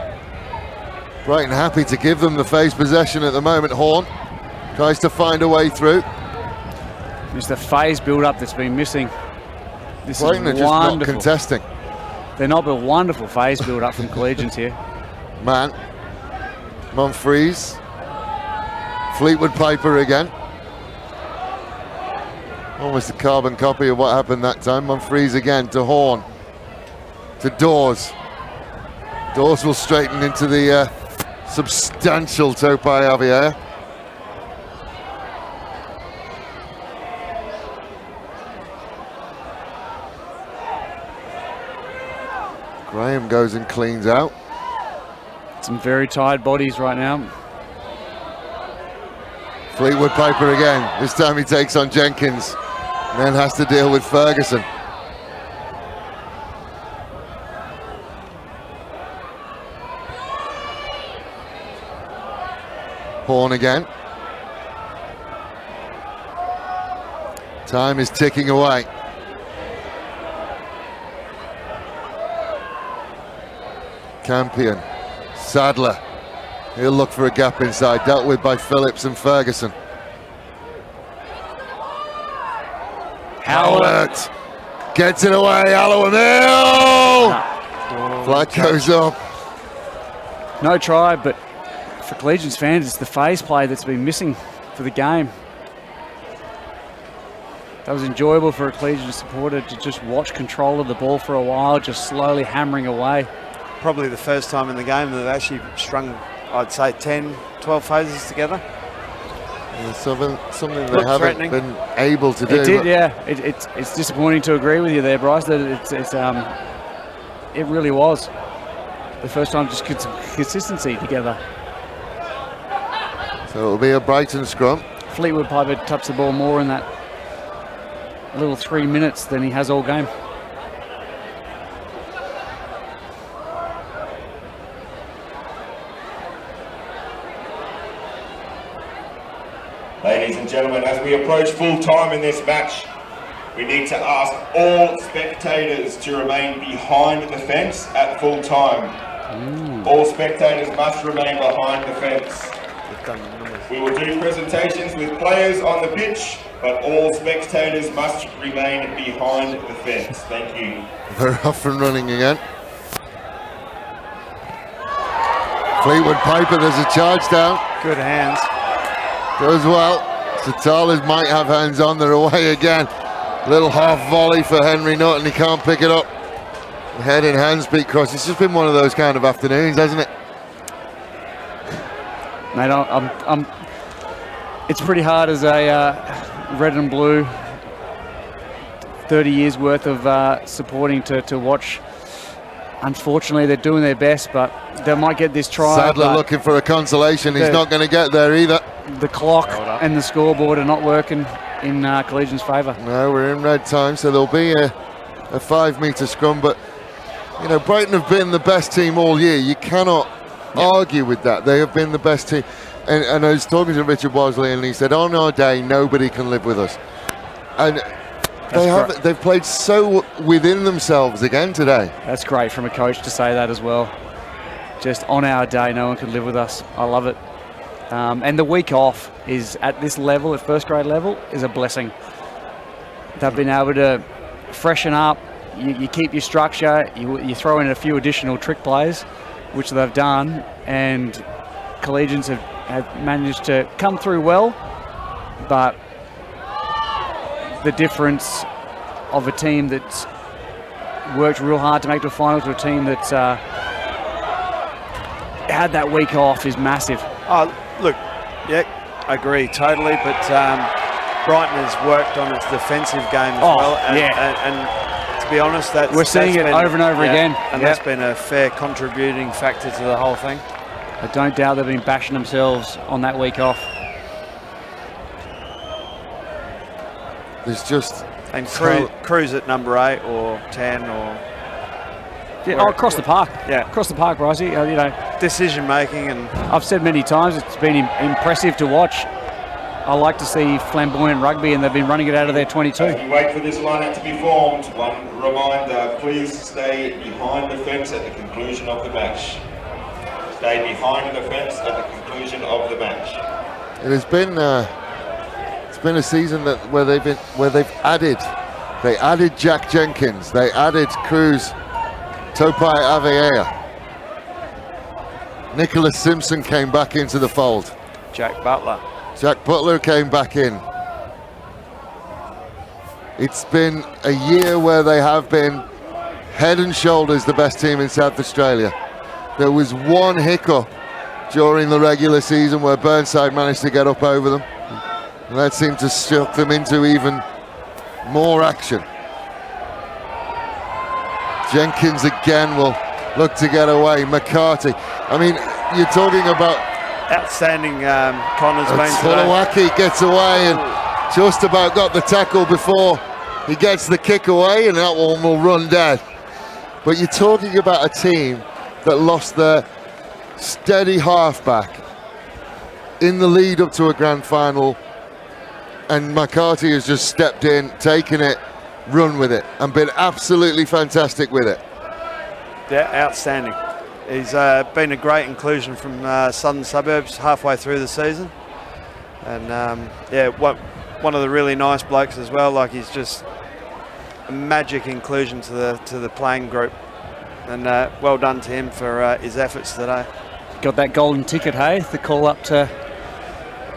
Brighton happy to give them the phase possession at the moment. Horn tries to find a way through. It's the phase build-up that's been missing. This Brighton is are just not wonderful. contesting. They're not, but wonderful phase build-up from Collegians here. Man. Monfries. Fleetwood Piper again. Almost a carbon copy of what happened that time. Monfries again to Horn. To Dawes. Dawes will straighten into the substantial Topai Javier. Graham goes and cleans out. Some very tired bodies right now. Fleetwood Piper again. This time he takes on Jenkins. And then has to deal with Ferguson. Horn again. Time is ticking away. Campion. Sadler. He'll look for a gap inside. Dealt with by Phillips and Ferguson. Howlett gets it away. Alloa Flag goes up. No try, but for Collegians fans, it's the phase play that's been missing for the game. That was enjoyable for a Collegians supporter to just watch control of the ball for a while, just slowly hammering away. Probably the first time in the game that they've actually strung, I'd say, 10, 12 phases together. Something they haven't been able to do. It did, yeah. It's disappointing to agree with you there, Bryce, that it really was. The first time just get some consistency together. So it'll be a Brighton scrum. Fleetwood Piper touched the ball more in that little 3 minutes than he has all game. Ladies and gentlemen, as we approach full time in this match, we need to ask all spectators to remain behind the fence at full time. All spectators must remain behind the fence. We will do presentations with players on the pitch, but all spectators must remain behind the fence. Thank you. We're off and running again. Fleetwood Piper, there's a charge down. Good hands. Goes well. Satalas might have hands on, they're away again. Little half volley for Henry Nutt, and he can't pick it up. Head in hands beat cross. It's just been one of those kind of afternoons, hasn't it? Mate, it's pretty hard as a red and blue 30 years worth of supporting to watch. Unfortunately, they're doing their best, but they might get this try. Sadler looking for a consolation. He's not going to get there either. The clock and the scoreboard are not working in Collegians' favour. No, we're in red time, so there'll be a 5-metre scrum. But, you know, Brighton have been the best team all year. You cannot argue with that. They have been the best team. And I was talking to Richard Bosley, and he said, on our day, nobody can live with us. And they've played so within themselves again today. That's great from a coach to say that as well. Just on our day, no one can live with us. I love it. And the week off is at this level, at first grade level, is a blessing. They've been able to freshen up. You keep your structure. You throw in a few additional trick plays, which they've done, and Collegians have managed to come through well, but the difference of a team that's worked real hard to make the final to a team that's had that week off is massive. Oh, look, yeah, I agree totally, but Brighton has worked on its defensive game as well, and to be honest, we're seeing it over and over again, and that's been a fair contributing factor to the whole thing. I don't doubt they've been bashing themselves on that week off. There's just... And Cruz at number 8 or 10 or... across the park. Yeah, across the park, Brycey. You know, decision making, and I've said many times it's been impressive to watch. I like to see flamboyant rugby, and they've been running it out of their 22. As we wait for this lineup to be formed, one reminder: please stay behind the fence at the conclusion of the match. Stay behind the fence at the conclusion of the match. It has been it's been a season where they've added Jack Jenkins, they added Cruz, Topai Avea. Nicholas Simpson came back into the fold. Jack Butler came back in. It's been a year where they have been head and shoulders the best team in South Australia. There was one hiccup during the regular season where Burnside managed to get up over them, and that seemed to shock them into even more action. Jenkins again will look to get away. McCarthy. I mean, you're talking about outstanding Connors. Tulawaki gets away and just about got the tackle before he gets the kick away, and that one will run dead. But you're talking about a team that lost their steady halfback in the lead up to a grand final, and McCarthy has just stepped in, taken it, run with it, and been absolutely fantastic with it. Yeah, outstanding. He's been a great inclusion from Southern Suburbs halfway through the season, and yeah, one of the really nice blokes as well. Like, he's just a magic inclusion to the playing group, and well done to him for his efforts today. Got that golden ticket, hey? The call up to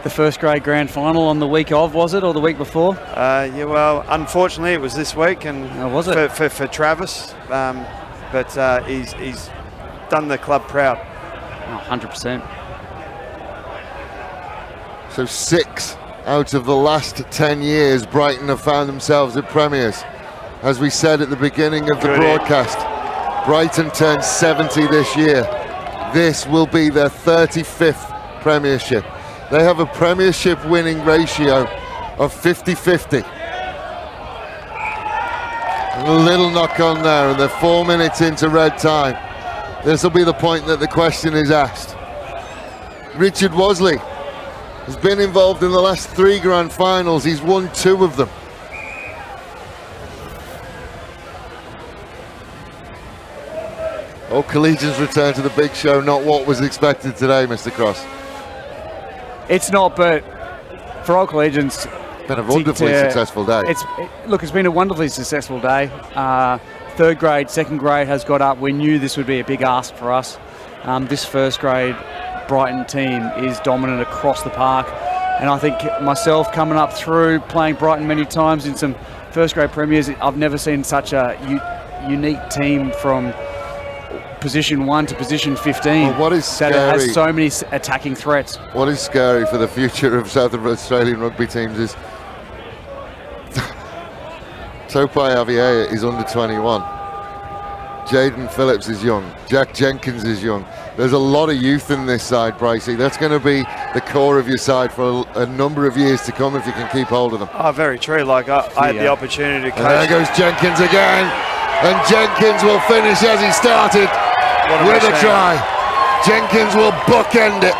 the first grade grand final on the week of, was it, or the week before? Yeah, well, unfortunately, it was this week, and was it? For Travis, but he's done the club proud. 100%. So 6 out of the last 10 years, Brighton have found themselves at premiers. As we said at the beginning of the broadcast, Brighton turned 70 this year. This will be their 35th premiership. They have a premiership winning ratio of 50-50. A little knock on there, and they're 4 minutes into red time. This will be the point that the question is asked. Richard Wosley has been involved in the last 3 grand finals. He's won 2 of them. Oh, Collegians return to the big show, not what was expected today, Mr. Cross. It's not, but for all Collegians, it's been a wonderfully successful day. It's been a wonderfully successful day. 3rd grade, 2nd grade has got up. We knew this would be a big ask for us. This 1st grade Brighton team is dominant across the park, and I think myself coming up through playing Brighton many times in some 1st grade premiers, I've never seen such a unique team from position 1 to position 15. Well, what is scary, that it has so many attacking threats. What is scary for the future of South Australian rugby teams is Topai Aviea is under 21. Jaden Phillips is young. Jack Jenkins is young. There's a lot of youth in this side, Brycey. That's going to be the core of your side for a number of years to come if you can keep hold of them. Oh, very true. Like I had the opportunity to coach. And there goes Jenkins again. And Jenkins will finish as he started with a try. Jenkins will bookend it.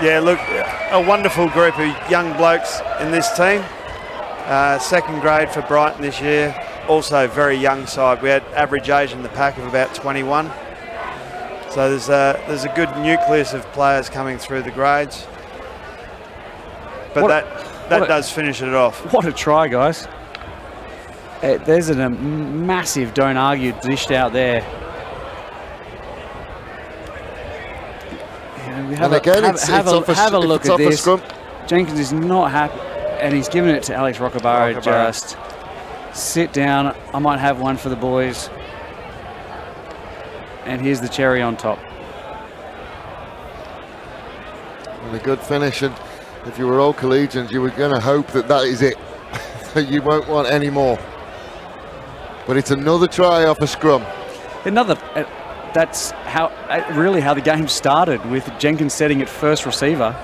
Yeah, look, a wonderful group of young blokes in this team. 2nd grade for Brighton this year. Also very young side. We had average age in the pack of about 21. So there's a good nucleus of players coming through the grades. But that does finish it off. What a try, guys. There's a massive don't argue dished out there. Have a look at this. Jenkins is not happy, and he's giving it to Alex Rockabaro. Just sit down. I might have one for the boys. And here's the cherry on top. And a good finish, and if you were all Collegians, you were going to hope that is it. You won't want any more. But it's another try off a scrum. That's really how the game started, with Jenkins setting at first receiver,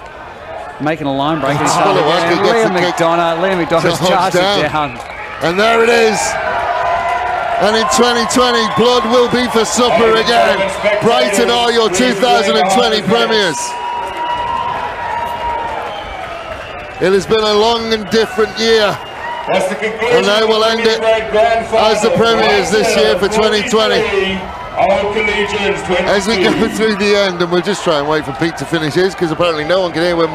making a line break. Liam McDonough's charged it down. And there it is. And in 2020, blood will be for supper again. Brighton are your 2020 premiers. It has been a long and different year. And they will end it as the premiers this year for 2020. As we go through the end, and we'll just try and wait for Pete to finish his, because apparently no one can hear when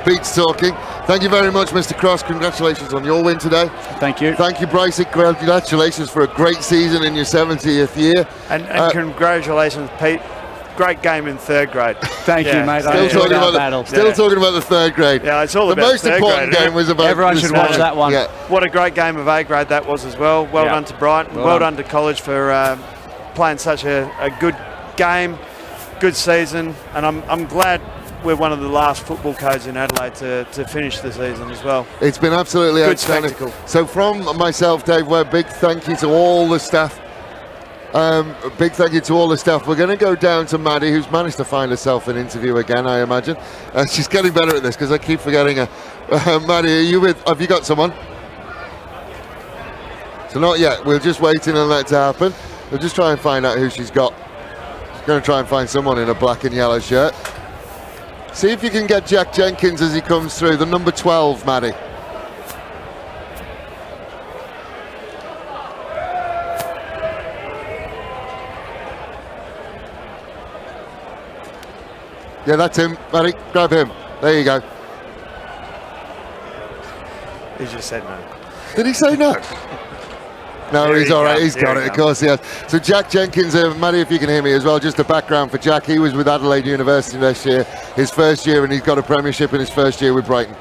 Pete's talking. Thank you very much, Mr. Cross. Congratulations on your win today. Thank you. Thank you, Bryce. Congratulations for a great season in your 70th year. And congratulations, Pete. Great game in 3rd grade. Thank you, mate. Talking about the 3rd grade. Yeah, it's all the about most important game was about. Everyone should watch that one. Yeah. What a great game of A grade that was as well. Well done to Brighton. Well done to College for playing such a good game, good season, and I'm glad we're one of the last football codes in Adelaide to finish the season as well. It's been absolutely good outstanding. Spectacle. So from myself, Dave Webb, big thank you to all the staff. Big thank you to all the staff. We're going to go down to Maddie, who's managed to find herself an interview again, I imagine. She's getting better at this because I keep forgetting her. Maddie, have you got someone? So not yet. We're just waiting on that to happen. We'll just try and find out who she's got. She's going to try and find someone in a black and yellow shirt. See if you can get Jack Jenkins as he comes through, the number 12, Maddie. Yeah, that's him. Maddie, grab him. There you go. He just said no. Did he say no? No, he's all right. He's got it. Of course he has. So Jack Jenkins, Maddie, if you can hear me as well, just a background for Jack. He was with Adelaide University this year, his first year, and he's got a premiership in his first year with Brighton.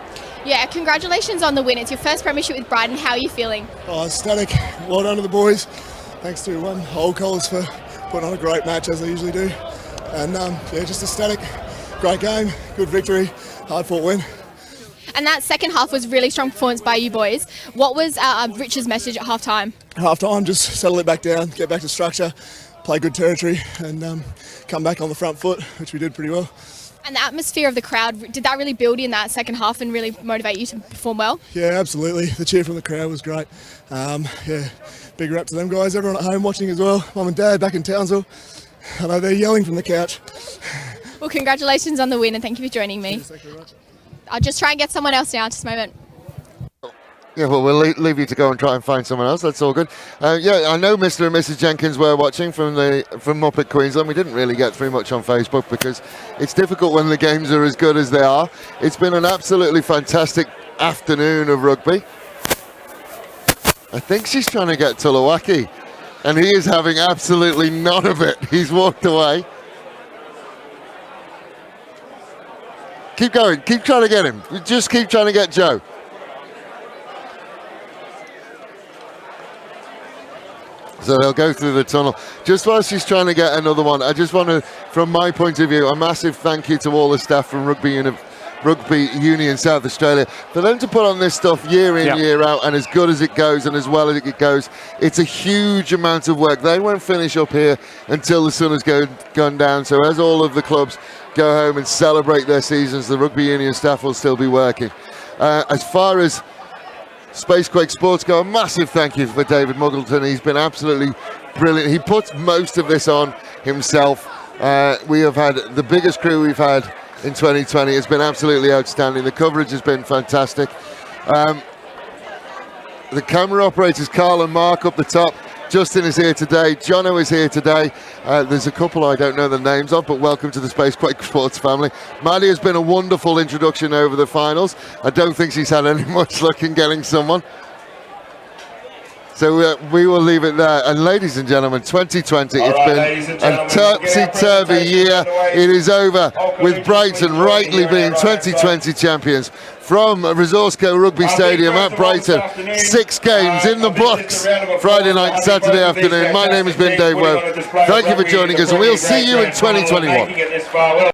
Yeah, congratulations on the win. It's your first premiership with Brighton. How are you feeling? Oh, ecstatic. Well done to the boys. Thanks to Old Coles for putting on a great match as they usually do. And yeah, just ecstatic. Great game, good victory, hard-fought win. And that second half was really strong performance by you boys. What was Rich's message at half-time? Half-time, just settle it back down, get back to structure, play good territory, and come back on the front foot, which we did pretty well. And the atmosphere of the crowd, did that really build in that second half and really motivate you to perform well? Yeah, absolutely. The cheer from the crowd was great. Yeah, big rap to them guys. Everyone at home watching as well. Mum and Dad back in Townsville. I know they're yelling from the couch. Well, congratulations on the win and thank you for joining me. Thank you very much. I'll just try and get someone else now at this moment. Yeah, well, we'll leave you to go and try and find someone else. That's all good. Yeah, I know Mr. and Mrs. Jenkins were watching from up at Queensland. We didn't really get through much on Facebook because it's difficult when the games are as good as they are. It's been an absolutely fantastic afternoon of rugby. I think she's trying to get Tulawaki, and he is having absolutely none of it. He's walked away. Keep going. Keep trying to get him. Just keep trying to get Joe. So they'll go through the tunnel. Just while she's trying to get another one, I just want to, from my point of view, a massive thank you to all the staff from Rugby Union South Australia for them to put on this stuff year in, year out, and as good as it goes and as well as it goes. It's a huge amount of work. They won't finish up here until the sun has gone down. So as all of the clubs go home and celebrate their seasons, the Rugby Union staff will still be working. As far as Spacequake Sports go, a massive thank you for David Muggleton. He's been absolutely brilliant. He puts most of this on himself. We have had the biggest crew we've had in 2020. It's been absolutely outstanding. The coverage has been fantastic. The camera operators, Carl and Mark up the top. Justin is here today. Jono is here today. There's a couple I don't know the names of, but welcome to the Spacequake Sports family. Maddie has been a wonderful introduction over the finals. I don't think she's had any much luck in getting someone. So we will leave it there. And ladies and gentlemen, 2020, it's been a topsy-turvy year. It is over with Brighton rightly being 2020 champions from Resourceco Rugby Stadium at Brighton. 6 games in the books, Friday night and Saturday afternoon. My name has been Dave Woe. Thank you for joining us, and we'll see you in 2021.